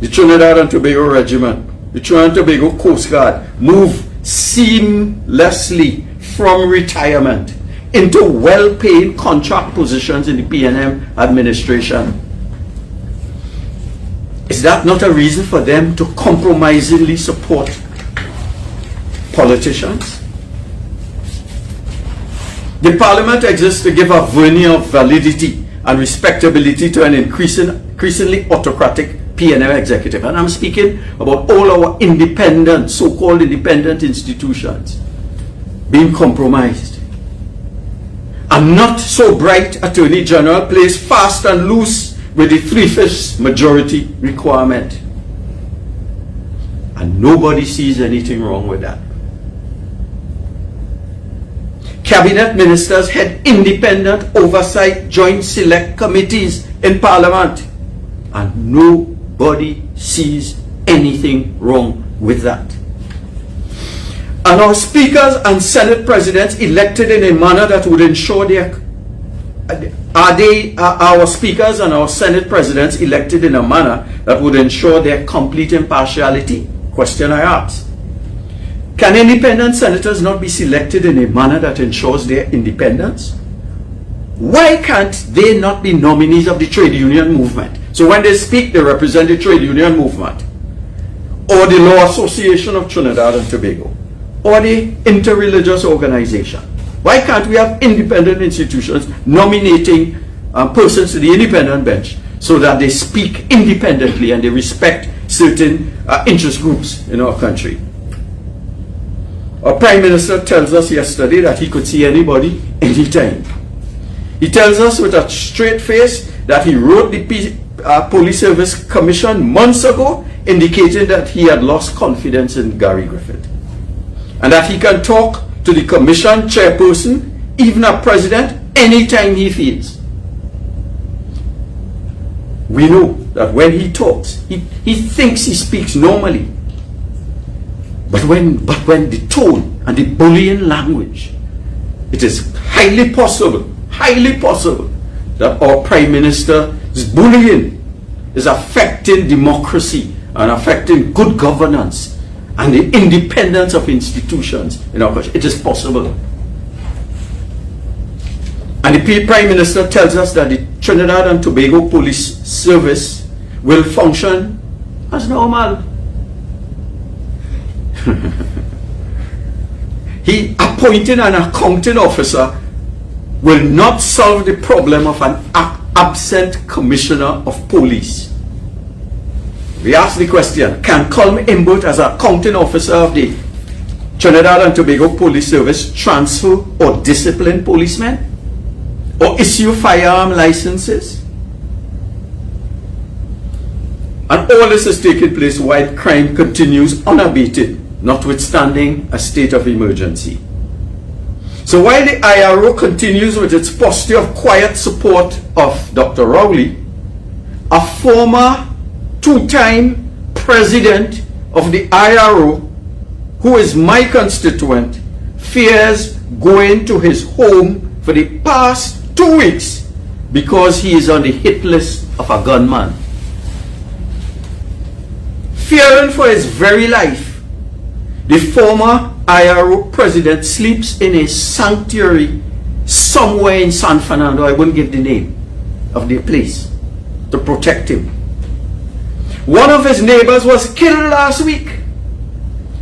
the Trinidad and Tobago Regiment, the Trinidad and Tobago Coast Guard move seamlessly from retirement into well-paid contract positions in the PNM administration. Is that not a reason for them to compromisingly support politicians? The Parliament exists to give a veneer of validity and respectability to an increasingly autocratic PNM executive. And I'm speaking about all our independent, so-called independent institutions being compromised. A not so bright Attorney General plays fast and loose with the 3/5 majority requirement. And nobody sees anything wrong with that. Cabinet ministers head independent oversight joint select committees in Parliament, and nobody sees anything wrong with that. And our speakers and Senate presidents elected in a manner that would ensure our speakers and our Senate presidents elected in a manner that would ensure their complete impartiality? Question I ask. Can independent senators not be selected in a manner that ensures their independence? Why can't they not be nominees of the trade union movement? So when they speak, they represent the trade union movement, or the Law Association of Trinidad and Tobago, or the interreligious organization. Why can't we have independent institutions nominating persons to the independent bench so that they speak independently and they respect certain interest groups in our country? Our Prime Minister tells us yesterday that he could see anybody anytime. He tells us with a straight face that he wrote the Police Service Commission months ago, indicating that he had lost confidence in Gary Griffith, and that he can talk to the commission chairperson, even a president, anytime he feels. We know that when he talks, he thinks he speaks normally. But when the tone and the bullying language, it is highly possible that our Prime Minister's bullying is affecting democracy and affecting good governance and the independence of institutions in our country. It is possible. And the Prime Minister tells us that the Trinidad and Tobago Police Service will function as normal. He appointing an accounting officer will not solve the problem of an absent commissioner of police. We ask the question, can Colm Imbert as accounting officer of the Trinidad and Tobago Police Service transfer or discipline policemen or issue firearm licenses? And all this is taking place while crime continues unabated, notwithstanding a state of emergency. So while the IRO continues with its posture of quiet support of Dr. Rowley, a former two-time president of the IRO, who is my constituent, fears going to his home for the past 2 weeks because he is on the hit list of a gunman. Fearing for his very life, the former IRO president sleeps in a sanctuary somewhere in San Fernando. I won't give the name of the place to protect him. One of his neighbors was killed last week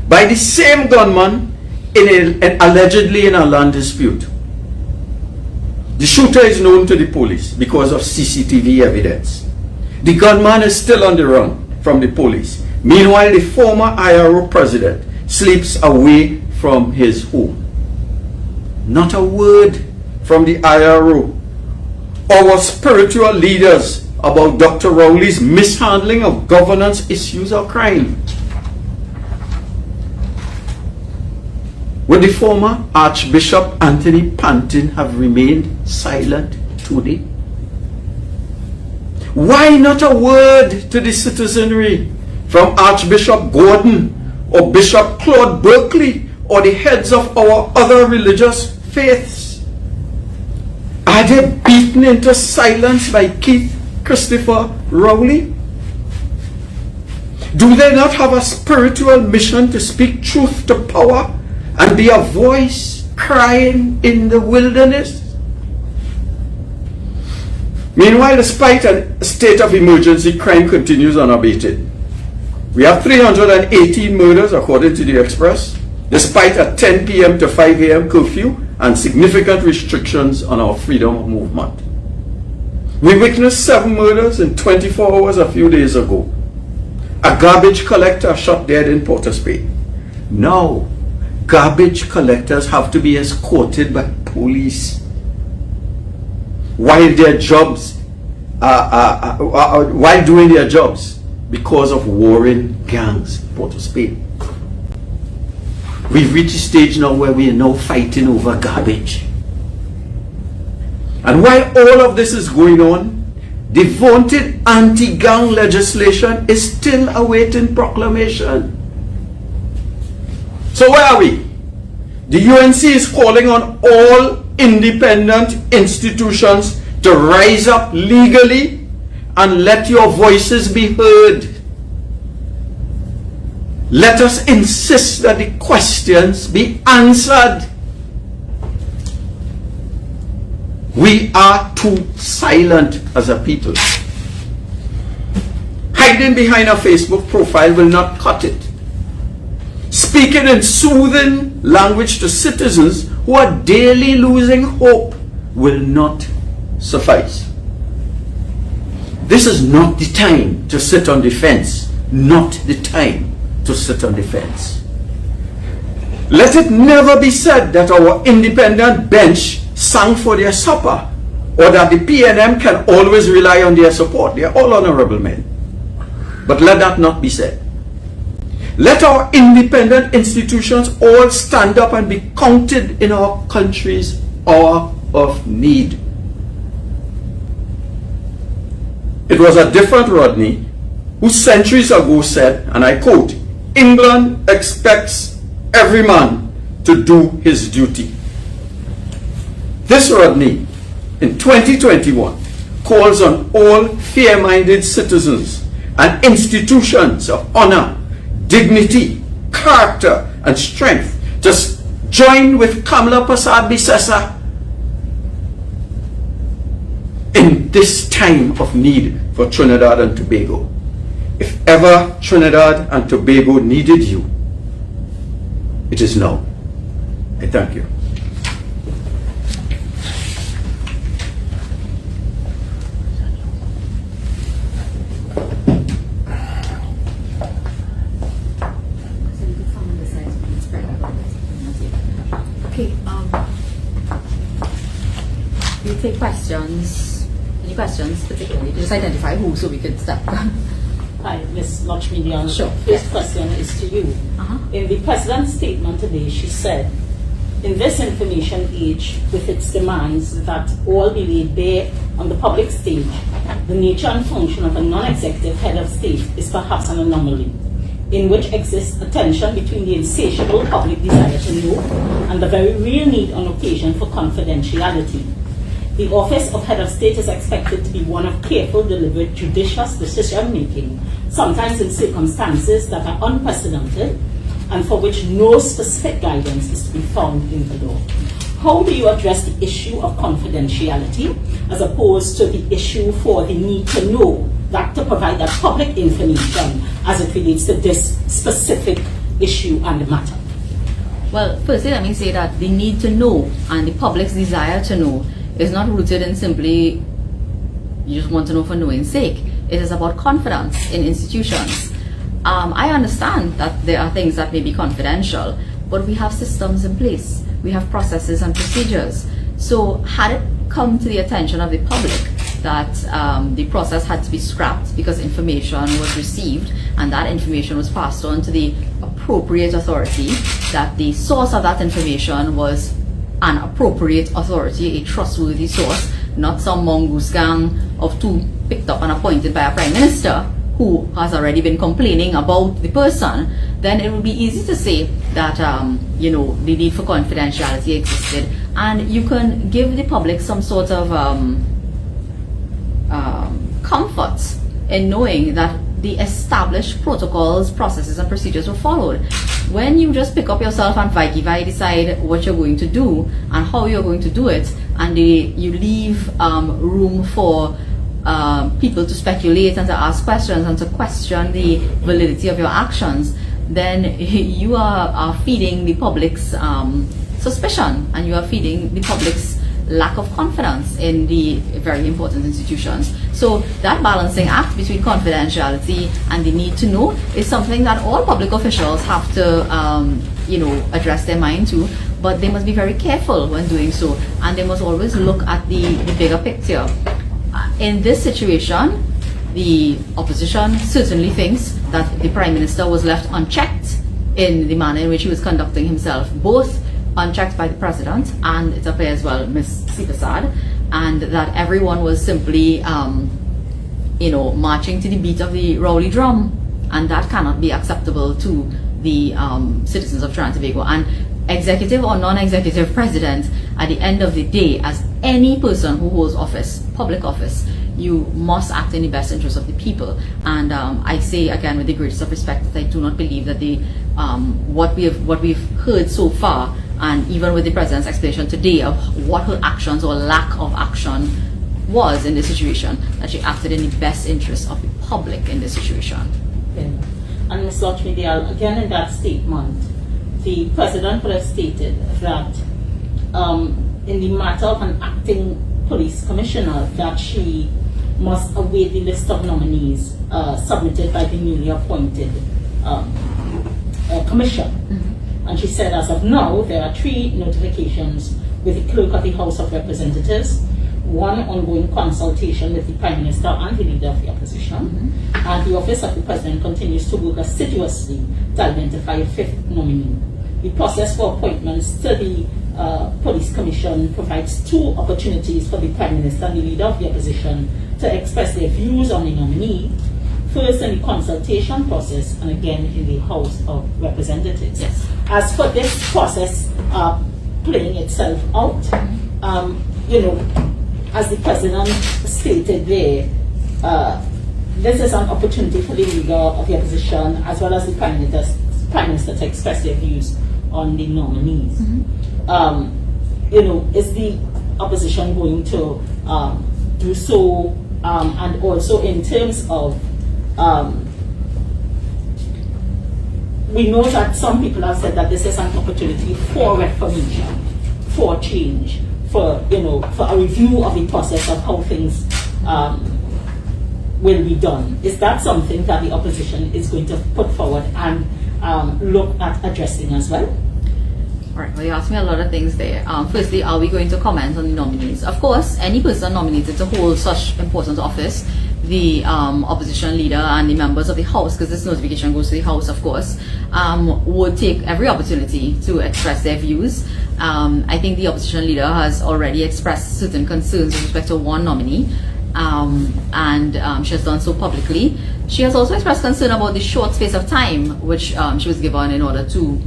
by the same gunman allegedly in a land dispute. The shooter is known to the police because of CCTV evidence. The gunman is still on the run from the police. Meanwhile, the former IRO president sleeps away from his home. Not a word from the IRO or spiritual leaders about Dr. Rowley's mishandling of governance issues or crime. Would the former Archbishop Anthony Pantin have remained silent today? Why not a word to the citizenry from Archbishop Gordon or Bishop Claude Berkeley or the heads of our other religious faiths? Are they beaten into silence by Keith Christopher Rowley? Do they not have a spiritual mission to speak truth to power and be a voice crying in the wilderness? Meanwhile, despite a state of emergency, crime continues unabated. We have 318 murders according to the Express, despite a 10 p.m. to 5 a.m. curfew and significant restrictions on our freedom of movement. We witnessed 7 murders in 24 hours a few days ago. A garbage collector shot dead in Port of Spain. Now, garbage collectors have to be escorted by police while their jobs, while doing their jobs. because of warring gangs, Port of Spain. We've reached a stage now where we are now fighting over garbage. And while all of this is going on, the vaunted anti-gang legislation is still awaiting proclamation. So where are we? The UNC is calling on all independent institutions to rise up legally and let your voices be heard. Let us insist that the questions be answered. We are too silent as a people. Hiding behind a Facebook profile will not cut it. Speaking in soothing language to citizens who are daily losing hope will not suffice. This is not the time to sit on the fence. Not the time to sit on the fence. Let it never be said that our independent bench sang for their supper, or that the PNM can always rely on their support. They are all honorable men. But let that not be said. Let our independent institutions all stand up and be counted in our country's hour of need. It was a different Rodney who centuries ago said, and I quote, "England expects every man to do his duty." This Rodney, in 2021, calls on all fair-minded citizens and institutions of honor, dignity, character, and strength to join with Kamala Persad-Bissessar in this time of need for Trinidad and Tobago. If ever Trinidad and Tobago needed you, it is now. I thank you. Okay, we take questions. Any questions particularly? Just identify who so we could start. Hi, Ms. Lutchmedial. Sure. First question is to you. In the President's statement today, she said, "In this information age, with its demands that all be laid bare on the public stage, the nature and function of a non-executive head of state is perhaps an anomaly, in which exists a tension between the insatiable public desire to know and the very real need on occasion for confidentiality. The office of head of state is expected to be one of careful, deliberate, judicious decision-making, sometimes in circumstances that are unprecedented and for which no specific guidance is to be found in the law. How do you address the issue of confidentiality as opposed to the issue for the need to know, that to provide that public information as it relates to this specific issue and matter?" Well, firstly, let me say that the need to know and the public's desire to know is not rooted in simply you just want to know for knowing's sake. It is about confidence in institutions. I understand that there are things that may be confidential, but we have systems in place. We have processes and procedures. So had it come to the attention of the public that the process had to be scrapped because information was received and that information was passed on to the appropriate authority, that the source of that information was an appropriate authority, a trustworthy source, not some mongoose gang of two picked up and appointed by a prime minister who has already been complaining about the person, then it would be easy to say that the need for confidentiality existed, and you can give the public some sort of comfort in knowing that the established protocols, processes, and procedures were followed. When you just pick up yourself and vai decide what you're going to do and how you're going to do it, and you leave room for people to speculate and to ask questions and to question the validity of your actions, then you are feeding the public's suspicion, and you are feeding the public's lack of confidence in the very important institutions. So that balancing act between confidentiality and the need to know is something that all public officials have to address their mind to, but they must be very careful when doing so, and they must always look at the bigger picture. In this situation, The opposition certainly thinks that the Prime Minister was left unchecked in the manner in which he was conducting himself, both unchecked by the President and, it appears, well, Ms. Sipasad, and that everyone was simply, marching to the beat of the Rowley drum, and that cannot be acceptable to the citizens of Trinidad and Tobago. And executive or non-executive president, at the end of the day, as any person who holds office, public office, you must act in the best interest of the people. And I say again with the greatest of respect that I do not believe that the what we've heard so far, and even with the president's explanation today of what her actions or lack of action was in this situation, that she acted in the best interest of the public in this situation. Okay. And Ms. Lutchmedial, again in that statement, the president would have stated that in the matter of an acting police commissioner, that she must await the list of nominees submitted by the newly appointed commission. Mm-hmm. And she said, as of now, there are 3 notifications with the clerk of the House of Representatives, 1 ongoing consultation with the Prime Minister and the Leader of the Opposition, mm-hmm. and the Office of the President continues to work assiduously to identify a 5th nominee. The process for appointments to the Police Commission provides 2 opportunities for the Prime Minister and the Leader of the Opposition to express their views on the nominee, first in the consultation process and again in the House of Representatives. Yes. As for this process playing itself out, as the President stated there, this is an opportunity for the Leader of the Opposition as well as the Prime Minister to express their views on the nominees. Mm-hmm. Is the opposition going to do so? And also in terms of, we know that some people have said that this is an opportunity for reformation, for change, for a review of the process of how things will be done. Is that something that the opposition is going to put forward and look at addressing as well? All right, well, you asked me a lot of things there. Firstly, are we going to comment on the nominees? Of course, any person nominated to hold such important office, the opposition leader and the members of the House, because this notification goes to the House, of course, would take every opportunity to express their views. I think the opposition leader has already expressed certain concerns with respect to 1 nominee, and she has done so publicly. She has also expressed concern about the short space of time which she was given in order to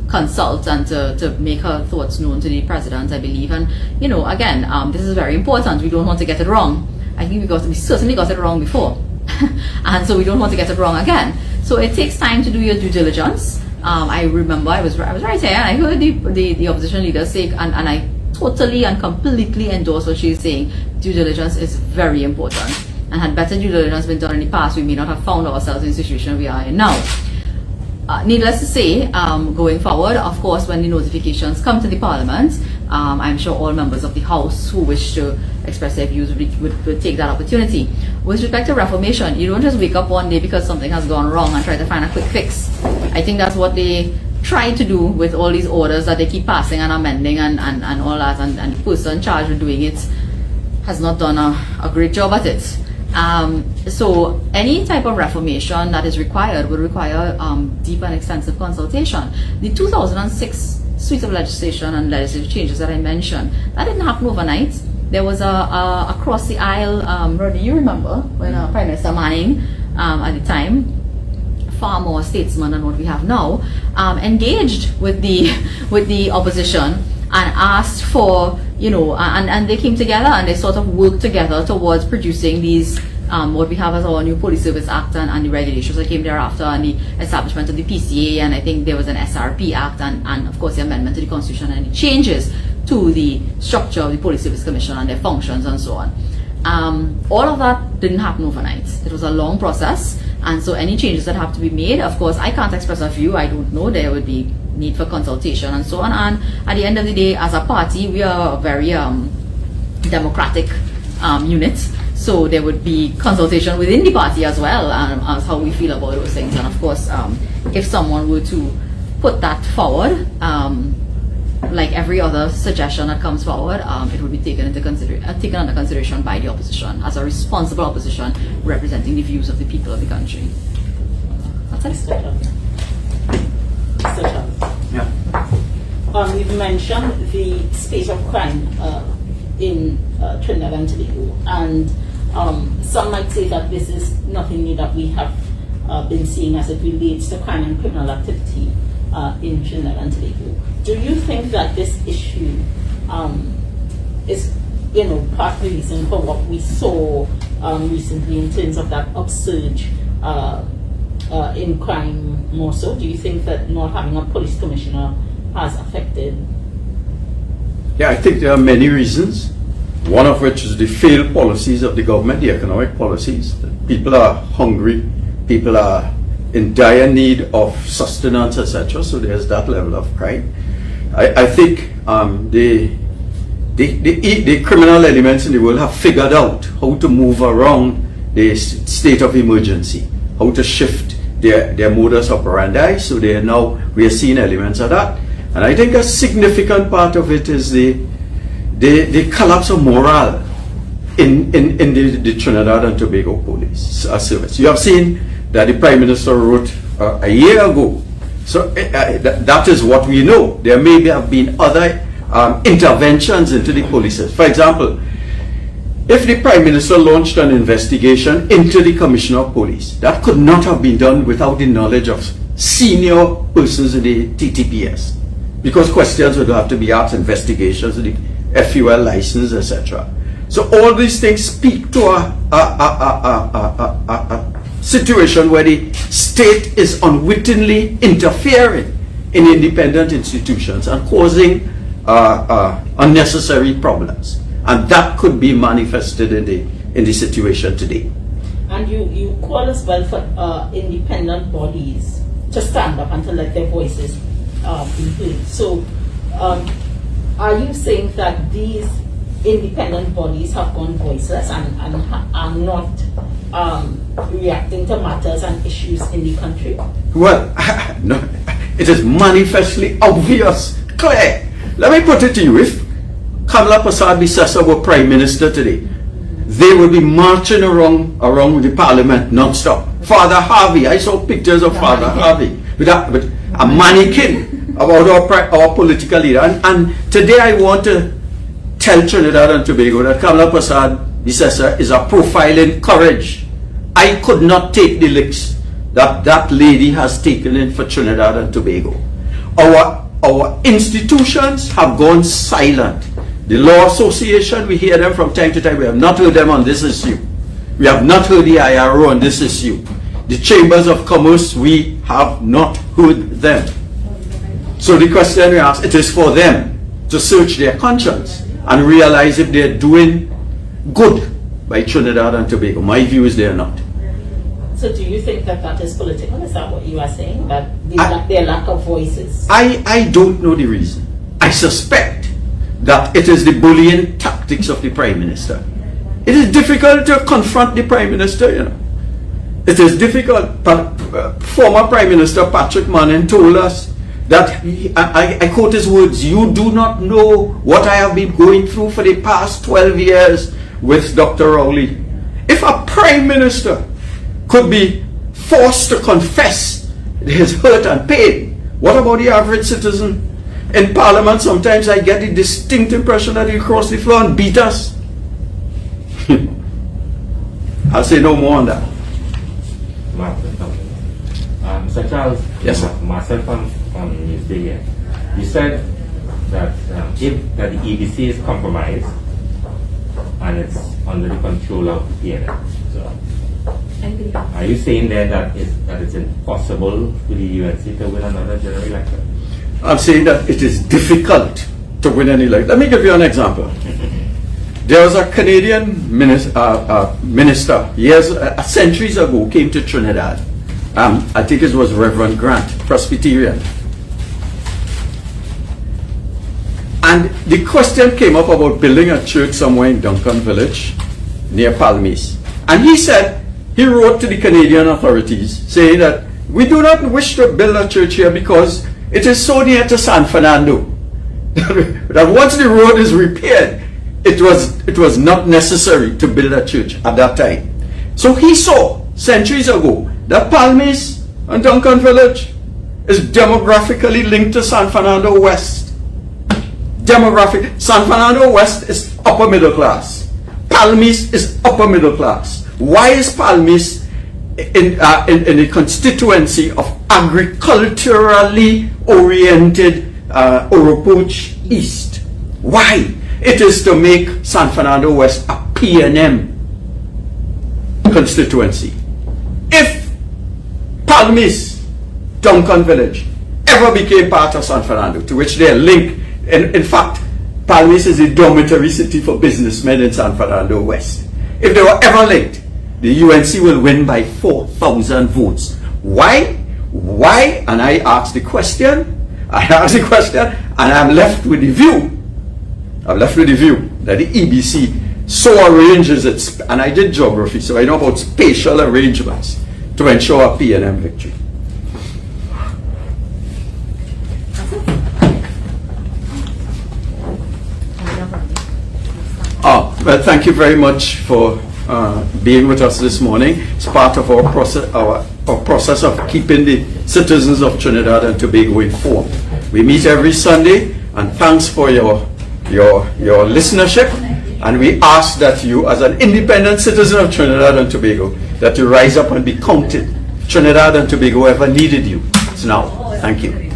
consult and to make her thoughts known to the president, I believe. And again, this is very important. We don't want to get it wrong. I think we certainly got it wrong before, and so we don't want to get it wrong again. So it takes time to do your due diligence. I remember I was right here, and I heard the opposition leader say, and I totally and completely endorse what she's saying. Due diligence is very important, and had better due diligence been done in the past, we may not have found ourselves in the situation we are in now. Needless to say, going forward, of course, when the notifications come to the Parliament, I'm sure all members of the House who wish to express their views would take that opportunity. With respect to reformation, you don't just wake up one day because something has gone wrong and try to find a quick fix. I think that's what they try to do with all these orders that they keep passing and amending and all that, and the person charged with doing it has not done a great job at it. So any type of reformation that is required would require deep and extensive consultation. The 2006 suite of legislation and legislative changes that I mentioned, that didn't happen overnight. There was a across the aisle, Rodney, you remember when Prime Minister Manning at the time, far more statesman than what we have now, engaged with the opposition and asked for, and they came together and they sort of worked together towards producing these, what we have as our new Police Service Act and the regulations that came thereafter, and the establishment of the PCA, and I think there was an SRP Act, and of course the amendment to the Constitution and the changes to the structure of the Police Service Commission and their functions and so on. All of that didn't happen overnight. It was a long process, and so any changes that have to be made, of course, I can't express a view. I don't know. There would be need for consultation and so on. And at the end of the day, as a party, we are a very democratic unit. So there would be consultation within the party as well, as how we feel about those things. And of course, if someone were to put that forward, like every other suggestion that comes forward, it will be taken under consideration by the opposition as a responsible opposition representing the views of the people of the country. That's it. Mr. Charles. Yeah. You've mentioned the state of crime in Trinidad and Tobago, and some might say that this is nothing new that we have been seeing as it relates to crime and criminal activity in Trinidad and Tobago. Do you think that this issue is, part of the reason for what we saw recently in terms of that upsurge in crime more so? Do you think that not having a police commissioner has affected? Yeah, I think there are many reasons. One of which is the failed policies of the government, the economic policies. People are hungry, people are in dire need of sustenance, etc. So there's that level of crime. I think the criminal elements in the world have figured out how to move around the state of emergency, how to shift their modus operandi. So we are seeing elements of that. And I think a significant part of it is the collapse of morale in the Trinidad and Tobago police service. You have seen that the Prime Minister wrote a year ago. So that is what we know. There may have been other interventions into the police. For example, if the Prime Minister launched an investigation into the Commissioner of Police, that could not have been done without the knowledge of senior persons in the TTPS. Because questions would have to be asked, investigations, the FUL license, etc. So all these things speak to a situation where the state is unwittingly interfering in independent institutions and causing unnecessary problems. And that could be manifested in the situation today. And you call as well for independent bodies to stand up and to let their voices be heard. So are you saying that these independent bodies have gone voiceless and are not reacting to matters and issues in the country? Well, no, it is manifestly obvious, clear. Let me put it to you. If Kamala Persad-Bissessar were Prime Minister today, they would be marching around with the Parliament non-stop. Father Harvey, I saw pictures of Father Harvey with a mannequin about our political leader. And today I want to tell Trinidad and Tobago that Kamala Persad-Bissessar is a profile in courage. I could not take the licks that lady has taken in for Trinidad and Tobago. Our institutions have gone silent. The Law Association, we hear them from time to time. We have not heard them on this issue. We have not heard the IRO on this issue. The Chambers of Commerce, we have not heard them. So the question we ask, it is for them to search their conscience and realize if they're doing good by Trinidad and Tobago. My view is they're not. So do you think that is political? Is that what you are saying? That their lack of voices? I don't know the reason. I suspect that it is the bullying tactics of the Prime Minister. It is difficult to confront the Prime Minister, It is difficult. But former Prime Minister Patrick Manning told us that, I quote his words, "You do not know what I have been going through for the past 12 years with Dr. Rowley." If a Prime Minister could be forced to confess his hurt and pain, what about the average citizen? In Parliament, sometimes I get the distinct impression that he'll cross the floor and beat us. I'll say no more on that. Mr. Charles, yes, sir. Myself on Newsday, you said that if the EBC is compromised and it's under the control of the PNL. Are you saying then that it's impossible for the UNC to win another general election? I'm saying that it is difficult to win an election. Let me give you an example. There was a Canadian minister years, centuries ago, came to Trinidad. I think it was Reverend Grant, Presbyterian. And the question came up about building a church somewhere in Duncan Village, near Palmis. And he said, he wrote to the Canadian authorities saying that we do not wish to build a church here because it is so near to San Fernando. that once the road is repaired, it was not necessary to build a church at that time. So he saw centuries ago that Palmis and Duncan Village is demographically linked to San Fernando West. San Fernando West is upper middle class. Palmis is upper middle class. Why is Palmis in a constituency of agriculturally oriented Oropoch East? Why? It is to make San Fernando West a P&M constituency. If Palmis, Duncan Village, ever became part of San Fernando, to which they are linked, in fact, Palmis is a dormitory city for businessmen in San Fernando West. If they were ever linked, the UNC will win by 4,000 votes. Why? Why? And I asked the question, and I'm left with the view. I'm left with the view that the EBC so arranges its, and I did geography, so I know about spatial arrangements to ensure a P&M victory. Well, thank you very much for being with us this morning. It's part of our process of keeping the citizens of Trinidad and Tobago informed. We meet every Sunday, and thanks for your listenership. And we ask that you, as an independent citizen of Trinidad and Tobago, that you rise up and be counted. Trinidad and Tobago ever needed you. It's now. Thank you.